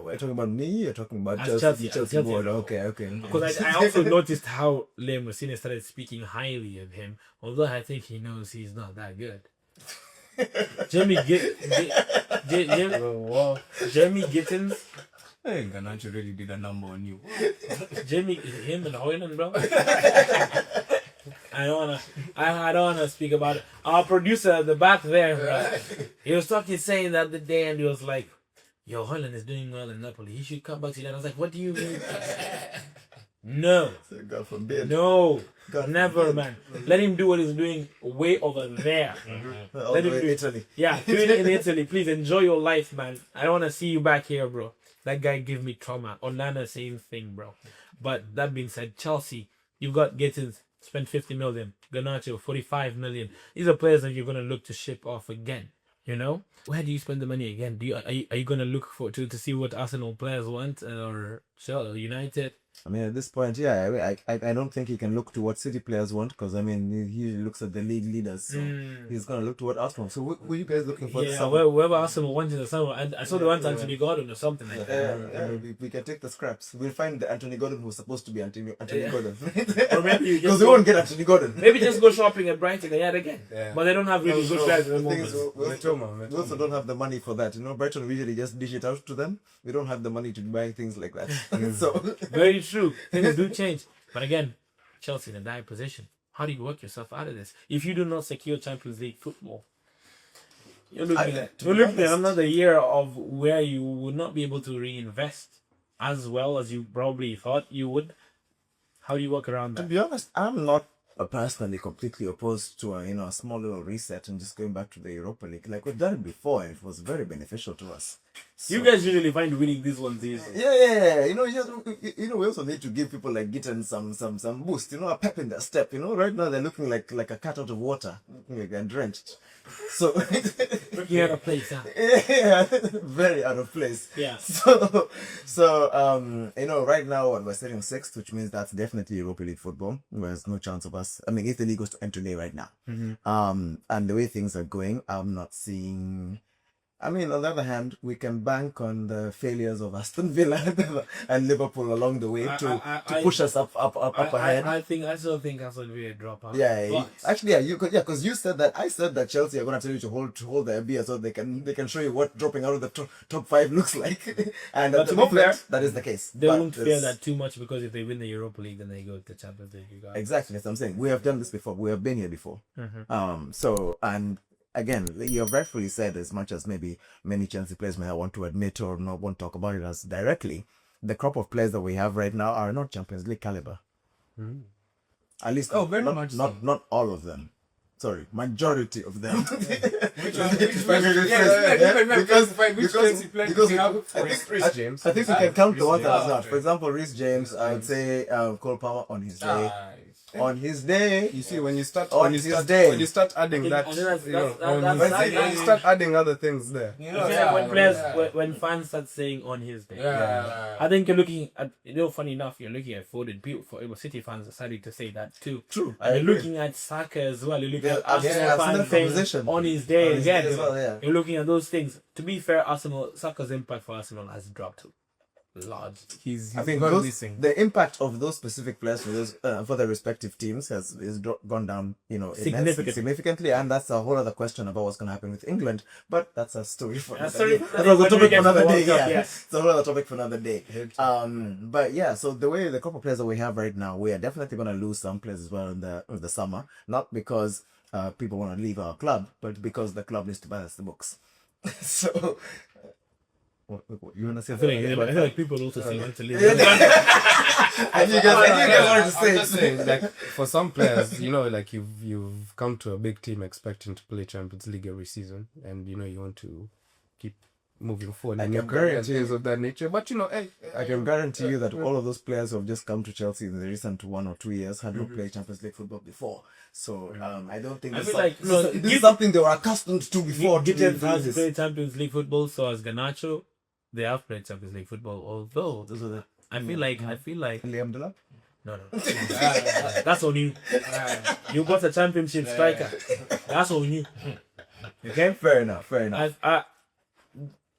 We're talking about me. You're talking about As Chelsea board. Chelsea. Okay. Because I also noticed how Liam Messina started speaking highly of him, although I think he knows he's not that good. Jamie Gittins. Hey, Garnacho really did a number on you. Him and Hoyland, bro. I don't wanna speak about it. Our producer at the back there, bro, he was saying that the day, and he was like, "Yo, Hoyland is doing well in Napoli. He should come back to that." I was like, "What do you mean?" No. God forbid. No. Never, man. Let him do what he's doing way over there. All Let the him way do in it. Italy. Yeah, do it in Italy. Please enjoy your life, man. I don't want to see you back here, bro. That guy gave me trauma. Onana, same thing, bro. But that being said, Chelsea, you've got Gittins, spent 50 million. Garnacho, 45 million. These are players that you're going to look to ship off again. You know? Where do you spend the money again? Are you going to look to see what Arsenal players want or United? I mean, at this point, yeah, I don't think he can look to what City players want, because I mean, he usually looks at the league leaders, so he's gonna look to what Arsenal. So, who are you guys looking for? Yeah, whoever Arsenal wanted the summer, I saw the ones Anthony Gordon or something like that. We can take the scraps. We'll find the Anthony Gordon who's supposed to be Anthony Gordon, Or maybe because we won't get Anthony Gordon. Maybe just go shopping at Brighton yet again. Yeah. But they don't have really good players at the The thing moment. is, we also don't have the money for that. You know, Brighton usually just dish it out to them. We don't have the money to buy things like that. So Very true. Things do change. But again, Chelsea in a dire position. How do you work yourself out of this? If you do not secure Champions League football, you're looking at another year of where you would not be able to reinvest as well as you probably thought you would. How do you work around to that? be honest, I'm not personally completely opposed to a small little reset and just going back to the Europa League. Like, we've done it before, and it was very beneficial to us. So, You guys usually find winning these ones easy. yeah. We also need to give people like Gitten some boost. A pep in their step. Right now they're looking like a cat out of water, looking like they're drenched. So Looking at a place, huh? yeah, very out of place. Yeah. So right now we're sitting sixth, which means that's definitely Europa League football. There's no chance of us. I mean, if the league goes to Anthony right now, and the way things are going, I'm not seeing. I mean, on the other hand, we can bank on the failures of Aston Villa and Liverpool along the way to push us up ahead. I still think Aston Villa drop out. Yeah, But actually, because you said that. I said that Chelsea are going to tell you to hold their beer so they can show you what dropping out of the top five looks like. And But at the to be moment, fair, that is the case. they But won't fear it's- that too much, because if they win the Europa League, then they go to the Champions League. Exactly, that's what I'm saying. We have done this before. We have been here before. So, and again, you have rightfully said, as much as maybe many Chelsea players may want to admit or not want to talk about it as directly, the crop of players that we have right now are not Champions League caliber. At least, very not, much so. not all of them. Sorry, majority of them. Which one? Reece James. I think we can count the ones that are not. For example, Reece James, I would say Cole Palmer on his day. On his day. You see, when you start On his day. when you start adding that, I think that's- you know, that's- when that's- you start adding other things there. When fans start saying on his day, Yeah. I think you're looking at, funny enough, you're looking at Foden. For City fans decided to say that too. True. And you're looking at Saka as well. You're looking at Yeah, Arsenal Arsenal fans saying proposition. on his day On his again. day as well, yeah. You're looking at those things. To be fair, Saka's impact for Arsenal has dropped large. He's I think gone missing. the impact of those specific players for their respective teams is gone down, significantly, and that's a whole other question about what's going to happen with England. But that's a story for another day. That was a topic for another day. Yeah, it's a whole other topic for another day. But yeah, so the way the couple of players that we have right now, we are definitely going to lose some players as well in the summer, not because people want to leave our club, but because the club needs to balance the books. So. What, you want to say? I feel like people also say want to leave. And you guys wanted to say I'm just saying, like, for some players, like you've come to a big team expecting to play Champions League every season, and you want to keep moving forward in your career and things of that nature. But hey, I can guarantee you that all of those players who have just come to Chelsea in the recent 1 or 2 years have not played Champions League football before. So I don't think I this, feel like this is something they were accustomed to before. Gittins has played Champions League football, so has Garnacho. They have played Champions League football, although I feel like Liam Delap? No. That's on you. You got a championship striker. That's on you. Okay? Fair enough.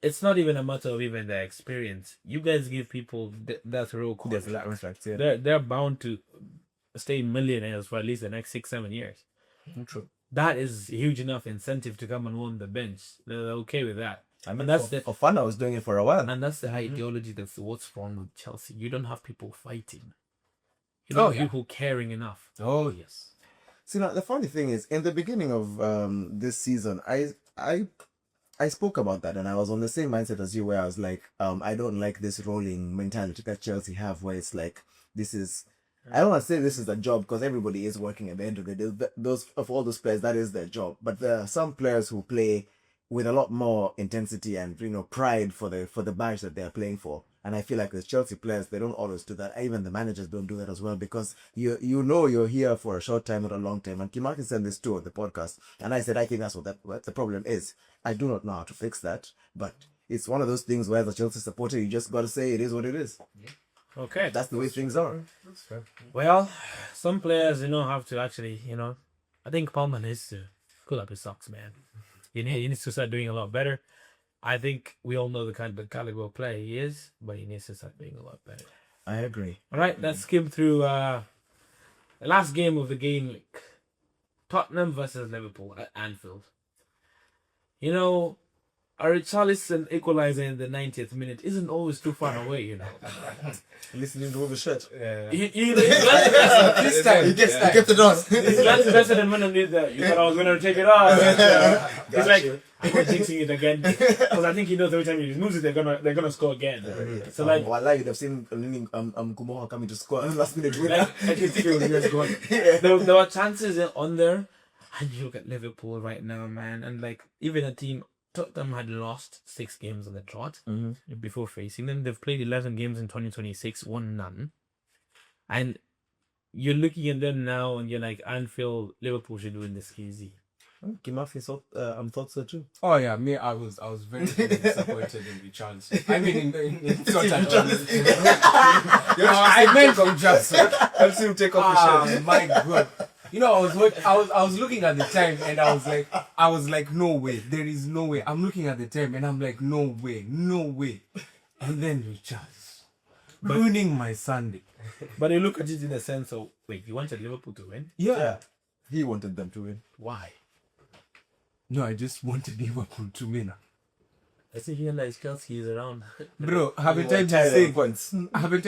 It's not even a matter of even their experience. You guys give people that real There's contract. a lot of respect, yeah. They're bound to stay millionaires for at least the next 6-7 years. True. That is huge enough incentive to come and warm the bench. They're okay with that. I mean, And that's for fun, I was doing it for a while. And that's the ideology that's what's wrong with Chelsea. You don't have people fighting. You don't have people caring enough. Oh yes. See, now the funny thing is, in the beginning of this season, I spoke about that, and I was on the same mindset as you, where I was like, I don't like this rolling mentality that Chelsea have, where it's like, this is. I don't want to say this is a job because everybody is working at the end of the day. Those of all those players, that is their job. But there are some players who play with a lot more intensity and pride for the badge that they are playing for. And I feel like the Chelsea players, they don't always do that. Even the managers don't do that as well, because you're here for a short time, not a long time. And Kim Martin said this too on the podcast, and I said I think that's what the problem is. I do not know how to fix that, but it's one of those things where the Chelsea supporter, you just got to say it is what it is. Okay. That's the way things are. Well, some players, have to actually, I think Palmer needs to cool up his socks, man. He needs to start doing a lot better. I think we all know the kind of caliber player he is, but he needs to start doing a lot better. I agree. All right, let's skim through the last game of the game week. Tottenham versus Liverpool at Anfield. A Richarlison equalizer in the 90th minute isn't always too far away, Listening to the shirt. This time. He kept it on. He's better than when I did that. You thought I was going to take it off. He's like, I'm jinxing it again. Because I think he knows every time he moves it, they're gonna score again. So like, Wallah, you'd have seen Kumoha coming to score last minute winner. I can see where you going. There were chances on there. And you look at Liverpool right now, man. And like, even a team, Tottenham had lost 6 games on the trot before facing them. They've played 11 games in 2026, won none. And you're looking at them now and you're like, Anfield, Liverpool should win this easy. Kimafi thought so too. Oh yeah, me. I was very, very disappointed in the chance. I mean, in Tottenham. I meant from Johnson. I've seen him take off his shirt. My God. I was looking at the time and I was like, no way, there is no way. I'm looking at the time and I'm like, no way. And then Richards ruining my Sunday. But you look at it in the sense of, wait, you wanted Liverpool to win? Yeah. He wanted them to win. Why? No, I just wanted Liverpool to win. I think he realized Chelsea is around. Bro, haven't I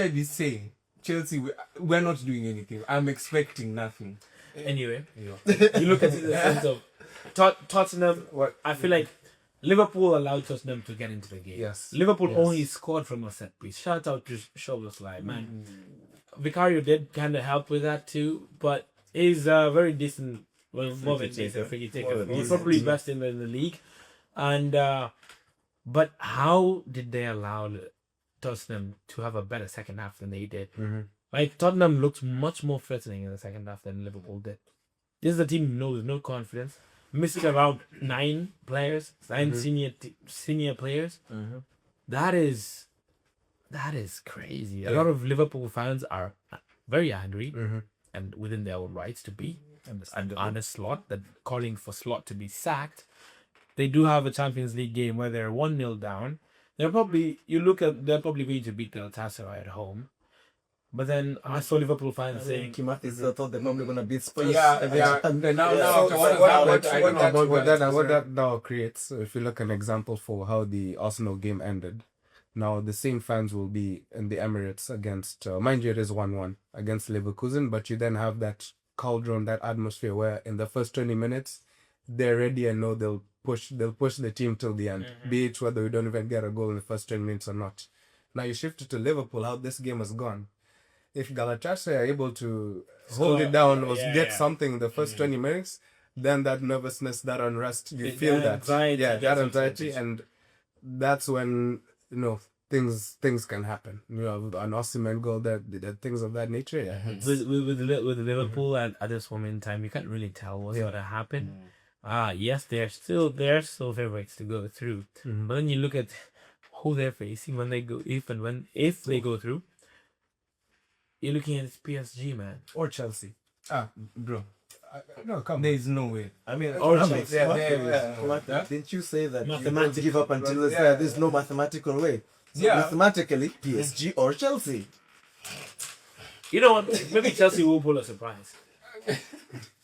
been saying Chelsea, we're not doing anything. I'm expecting nothing. Anyway, you look at it in the sense of Tottenham. I feel like Liverpool allowed Tottenham to get into the game. Yes. Liverpool only scored from a set piece. Shout out to Szoboszlai, man. Vicario did kind of help with that too, but he's a very decent. Well, Movic is a free taker. He's probably best in the league. And but how did they allow Tottenham to have a better second half than they did? Like, Tottenham looked much more threatening in the second half than Liverpool did. This is a team who knows no confidence. Missing around 9 players, 9 senior players. That is crazy. A lot of Liverpool fans are very angry and within their own rights to be. And on a Slot, that calling for Slot to be sacked. They do have a Champions League game where they're 1-0 down. They're probably going to beat Galatasaray at home. But then I saw Liverpool fans saying Kimathi thought they're probably going to beat Spurs. Yeah. What that now creates, if you look at an example for how the Arsenal game ended, now the same fans will be in the Emirates against, mind you, it is 1-1 against Leverkusen, but you then have that cauldron, that atmosphere where in the first 20 minutes, they're ready and know they'll push the team till the end, be it whether we don't even get a goal in the first 10 minutes or not. Now you shift it to Liverpool, how this game has gone. If Galatasaray are able to hold it down or get something in the first 20 minutes, then that nervousness, that unrest, you feel that. That anxiety, and that's when, things can happen. You know, an Osimhen goal, that things of that nature. Yeah. With Liverpool at this moment in time, you can't really tell what's going to happen. Yes, they're still favorites to go through. But then you look at who they're facing when they go, if they go through. you're looking at PSG, man, or Chelsea. Bro. No, come. There is no way. I mean, Or I Chelsea. didn't you say that you don't Mathematically. give up until there's no mathematical way? So mathematically, PSG or Chelsea. You know what? Maybe Chelsea will pull a surprise.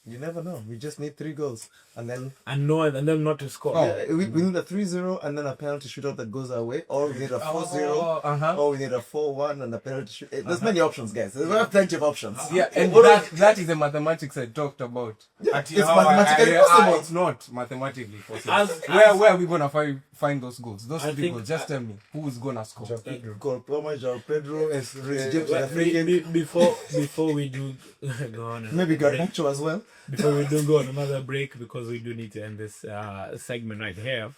You never know. We just need 3 goals. And then And them not to score. we need a 3-0 and then a penalty shootout that goes our way. Or we need a 4-0. Or we need a 4-1 and a penalty shootout. There's many options, guys. We have plenty of options. Yeah, and that is the mathematics I talked about. Yeah, it's mathematically possible. It's not mathematically possible. As- Where are we gonna find those goals? Those I 3 think- goals. Just tell me who's gonna score. Cole Palmer, João Pedro, Reece James, with a free kick. Before we do go on, Maybe Garnacho as well. before we do go on another break, because we do need to end this segment right here,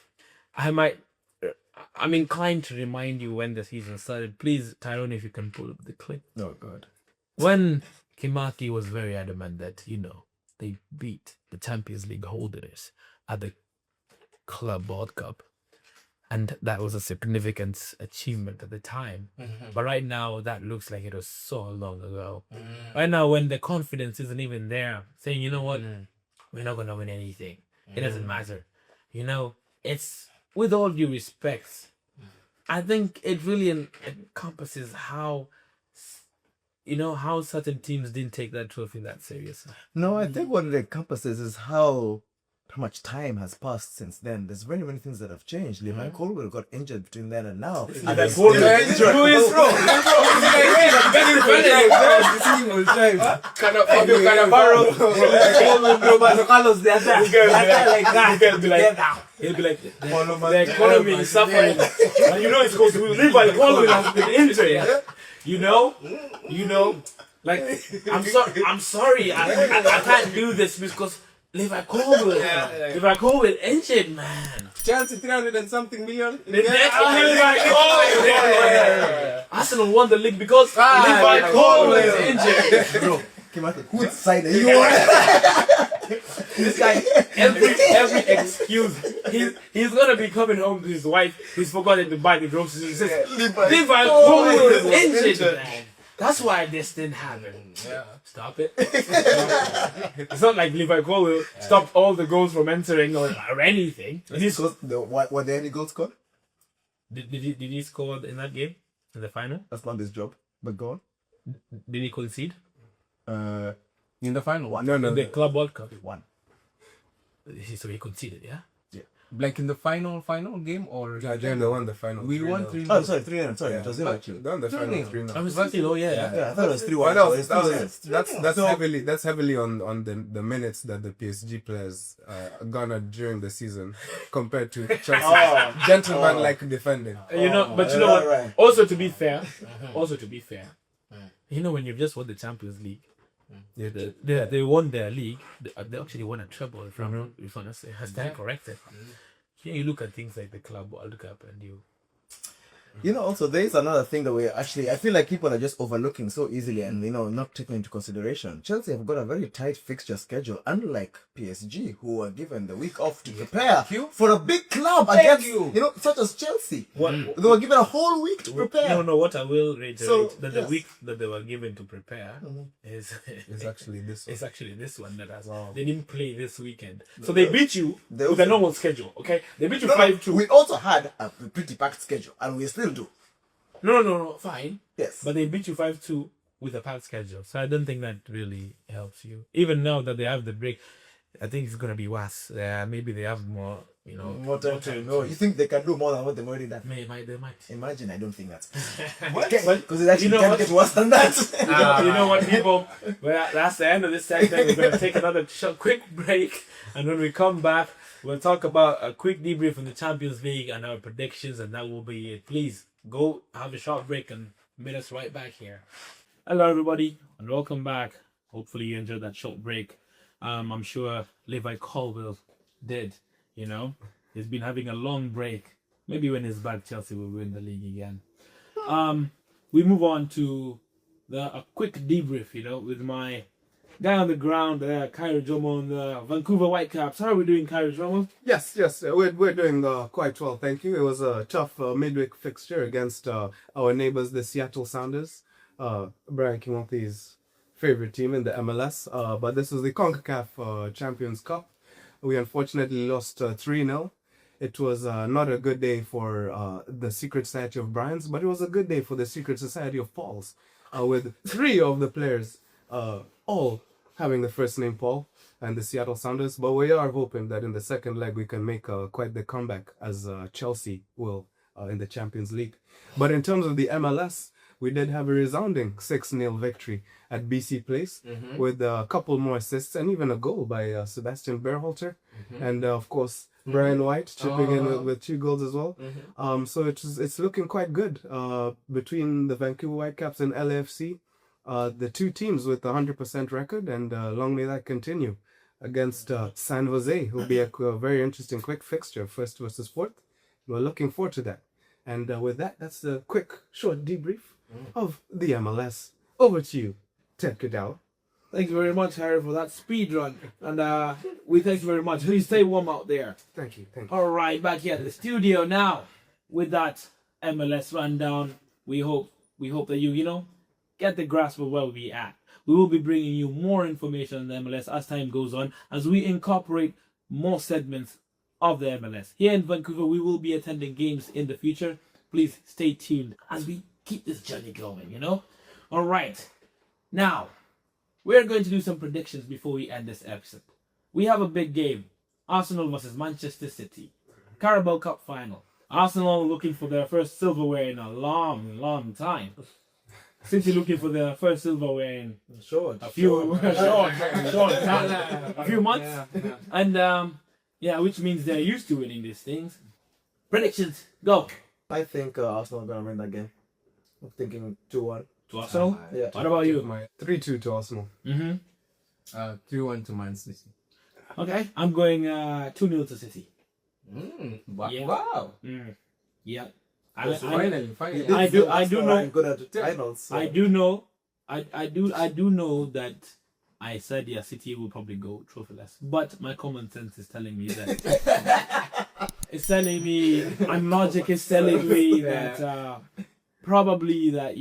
I'm inclined to remind you when the season started. Please, Tyrone, if you can pull up the clip. Oh, God. When Kimaki was very adamant that, they beat the Champions League holders at the Club World Cup. And that was a significant achievement at the time. But right now, that looks like it was so long ago. Right now, when the confidence isn't even there, saying, you know what, we're not going to win anything. It doesn't matter. It's, with all due respect, I think it really encompasses how certain teams didn't take that trophy that seriously. No, I think what it encompasses is how much time has passed since then. There's very many things that have changed. Levi Colwell got injured between then and now. And then He'll be like, the economy is suffering. And it's because Levi Colwell has been injured. I'm sorry. I can't do this because Levi Colwell injured, man. Chelsea 300 and something million. Arsenal won the league because Levi Colwell is injured. Bro, whose side are you on? This guy, every excuse, he's gonna be coming home to his wife. He's forgotten to buy the groceries. He says, Levi Colwell is injured, man. That's why this didn't happen. Yeah. Stop it. It's not like Levi Colwell stopped all the goals from entering or anything. Were there any goals scored? Did he score in that game? In the final? That's not his job. But go on. Did he concede? In the final one. No. In the Club World Cup? One. So he conceded, yeah? Like in the final game or Yeah, then they won the final. we 3-0. won 3-0. Oh, sorry, 3-0. Sorry, it was 0 actually. They won the final 3-0. 3-0. I was thinking, yeah. Yeah, I thought it was 3-1. Well, so it's 3-0. that's heavily on the minutes that the PSG players garnered during the season compared to Chelsea. Gentleman-like defending. But you know what? Right. Also to be fair, when you've just won the Champions League, they won their league. They actually won a treble. If I'm not saying, has that corrected? You look at things like the Club World Cup and Also there is another thing that I feel like people are just overlooking so easily and not taking into consideration. Chelsea have got a very tight fixture schedule, unlike PSG, who were given the week off to prepare for a big club against such as Chelsea. They were given a whole week to prepare. No, what I will reiterate the yes. week that they were given to prepare is It's actually this one. It's actually this one that they didn't play this weekend. So they beat you with a normal schedule, okay? They beat you 5-2. We also had a pretty packed schedule, and we still do. No, fine. Yes. But they beat you 5-2 with a packed schedule. So I don't think that really helps you. Even now that they have the break, I think it's going to be worse. Maybe they have more, More time to know. You think they can do more than what they've already done? They might. Imagine, I don't think that's What? Because it actually can't get worse than that. You know what, people? Well, that's the end of this segment. We're going to take another quick break. And when we come back, we'll talk about a quick debrief from the Champions League and our predictions. And that will be it. Please go have a short break and meet us right back here. Hello, everybody, and welcome back. Hopefully you enjoyed that short break. I'm sure Levi Colwell did. He's been having a long break. Maybe when he's back, Chelsea will win the league again. We move on to a quick debrief, with my guy on the ground, Cairo Jomo on the Vancouver Whitecaps. How are we doing, Cairo Jomo? Yes, we're doing quite well, thank you. It was a tough midweek fixture against our neighbors, the Seattle Sounders. Brian Kimothy's favorite team in the MLS. But this was the CONCACAF Champions Cup. We unfortunately lost 3-0. It was not a good day for the Secret Society of Brian's, but it was a good day for the Secret Society of Paul's, with 3 of the players all having the first name Paul and the Seattle Sounders. But we are hoping that in the second leg we can make quite the comeback, as Chelsea will in the Champions League. But in terms of the MLS, we did have a resounding 6-0 victory at BC Place, with a couple more assists and even a goal by Sebastian Berhalter, and of course Brian White chipping in with 2 goals as well. So it's looking quite good between the Vancouver Whitecaps and LAFC, the 2 teams with 100% record, and long may that continue against San Jose, who will be a very interesting quick fixture, first versus fourth. We're looking forward to that. And with that, that's the quick, short debrief of the MLS. Over to you, Ted Cadell. Thank you very much, Harry, for that speed run. And we thank you very much. Please stay warm out there. Thank you. All right, back here at the studio now with that MLS rundown. We hope that you get the grasp of where we at. We will be bringing you more information on the MLS as time goes on, as we incorporate more segments of the MLS. Here in Vancouver, we will be attending games in the future. Please stay tuned as we keep this journey going, All right. Now, we're going to do some predictions before we end this episode. We have a big game. Arsenal versus Manchester City. Carabao Cup final. Arsenal looking for their first silverware in a long, long time. City looking for their first silverware in a few months. Yeah. And which means they're used to winning these things. Predictions, go. I think Arsenal are going to win that game. I'm thinking 2-1. To Arsenal? Yeah. What about you? 3-2 to Arsenal. 3-1 to Man City. Okay, I'm going 2-0 to City. Wow. Yeah. Wow. Yeah. Finally. I do know. I'm good at titles. So. I do know that I said City will probably go trophyless, but my common sense is telling me that it's telling me, and logic is telling me that probably that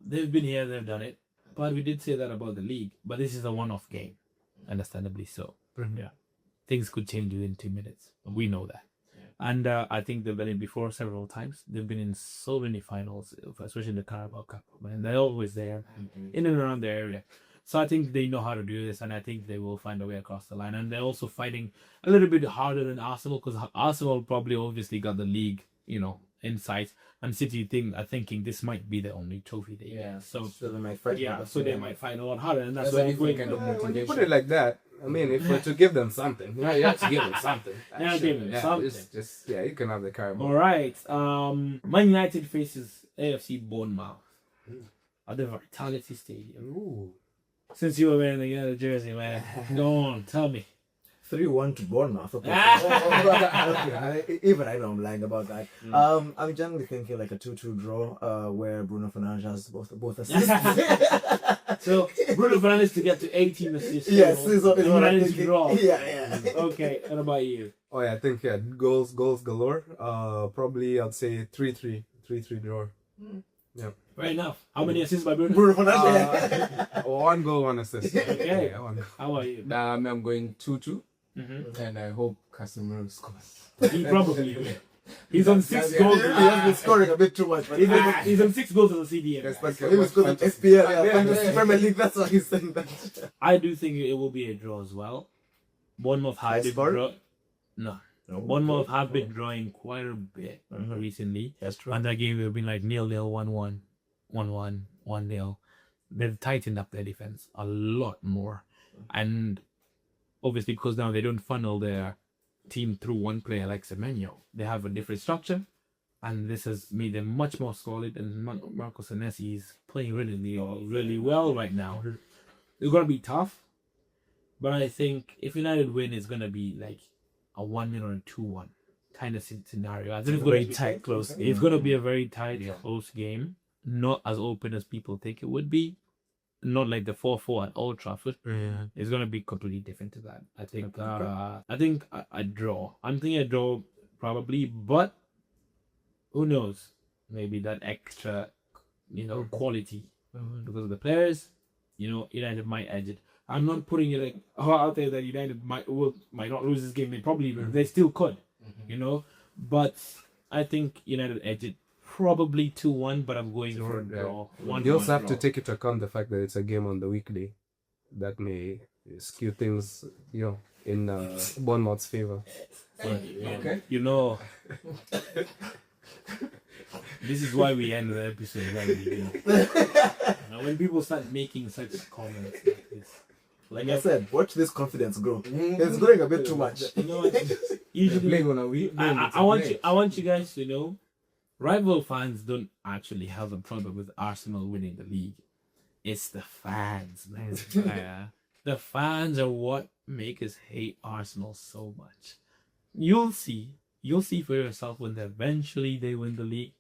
they've been here, they've done it. But we did say that about the league. But this is a one-off game, understandably so. Yeah, things could change within 2 minutes. We know that. And I think they've been in before several times. They've been in so many finals, especially in the Carabao Cup. And they're always there, in and around the area. So I think they know how to do this, and I think they will find a way across the line. And they're also fighting a little bit harder than Arsenal, because Arsenal probably obviously got the league, in sight. And City are thinking this might be the only trophy they get. So they might fight. they might fight a lot harder. And that's why I'm going. When you put it like that, I mean, if we're to give them something, you have to give them something. Give them something. You can have the Carabao. All right. Man United faces AFC Bournemouth at the Vitality Stadium. Ooh. Since you were wearing the yellow jersey, man, go on, tell me. 3-1 to Bournemouth. Okay. Even I know I'm lying about that. I'm generally thinking like a 2-2 draw, where Bruno Fernandes has both assists. So Bruno Fernandes to get to 18 assists. Yes, is what I'm to thinking. draw. Yeah. Okay, what about you? Oh yeah, I think goals galore. Probably I'd say 3-3 draw. Yeah. Fair enough. How many assists by Bruno? Bruno Fernandes. 1 goal, 1 assist. Okay. Yeah, 1 goal. How about you? I'm going 2-2. And I hope Casemiro scores. He probably will. He's on 6 goals. He has been scoring a bit too much. But He's on 6 goals as a CDM. he was good at FPL. Fantasy Premier League. That's why he's saying that. I do think it will be a draw as well. Bournemouth have been score? Bournemouth have been drawing quite a bit recently. That's true. And that game they've been like 0-0, 1-1, 1-1, 1-0. They've tightened up their defense a lot more. And obviously because now they don't funnel their team through one player like Semenyo. They have a different structure. And this has made them much more solid. And Marco Senesi is playing really well right now. It's going to be tough. But I think if United win, it's going to be like a 1-0 or a 2-1 kind of scenario. I think it's going to be tight, close. It's going to be a very tight, close game. Not as open as people think it would be. Not like the 4-4 at Old Trafford. Yeah. It's going to be completely different to that. I think a draw. I'm thinking a draw probably, but who knows? Maybe that extra, quality because of the players. United might edge it. I'm not putting it out there that United might not lose this game. They probably they still could, But I think United edge it probably 2-1. But I'm going for a draw. You also have to take into account the fact that it's a game on the weekday. That may skew things, in Bournemouth's favor. Okay. This is why we end the episode when people start making such comments like this. Like I said, watch this confidence grow. It's growing a bit too much. Usually, I want you guys to know, rival fans don't actually have a problem with Arsenal winning the league. It's the fans, man. The fans are what make us hate Arsenal so much. You'll see for yourself when eventually they win the league.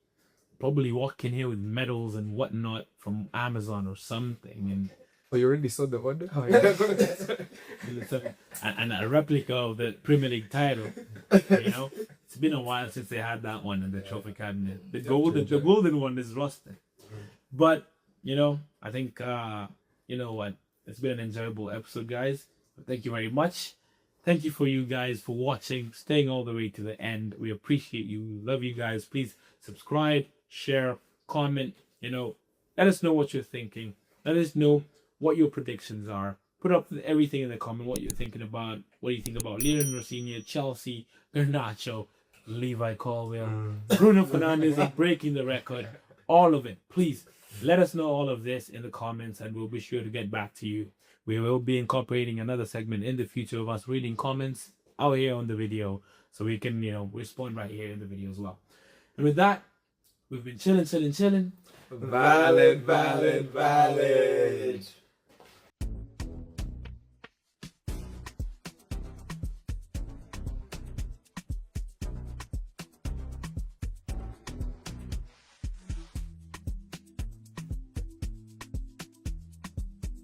Probably walk in here with medals and whatnot from Amazon or something, and you already saw the order? and a replica of the Premier League title. It's been a while since they had that one in the trophy cabinet. The golden one is rusted. But I think what? It's been an enjoyable episode, guys. Thank you very much. Thank you for you guys for watching, staying all the way to the end. We appreciate you. We love you guys. Please subscribe, share, comment. Let us know what you're thinking. Let us know what your predictions are. Put up everything in the comment. What you're thinking about. What do you think about Leon Rossini, Chelsea, Garnacho, Levi Colwill, Bruno Fernandes breaking the record. All of it. Please let us know all of this in the comments, and we'll be sure to get back to you. We will be incorporating another segment in the future of us reading comments out here on the video, so we can, respond right here in the video as well. And with that, we've been chilling. Valid.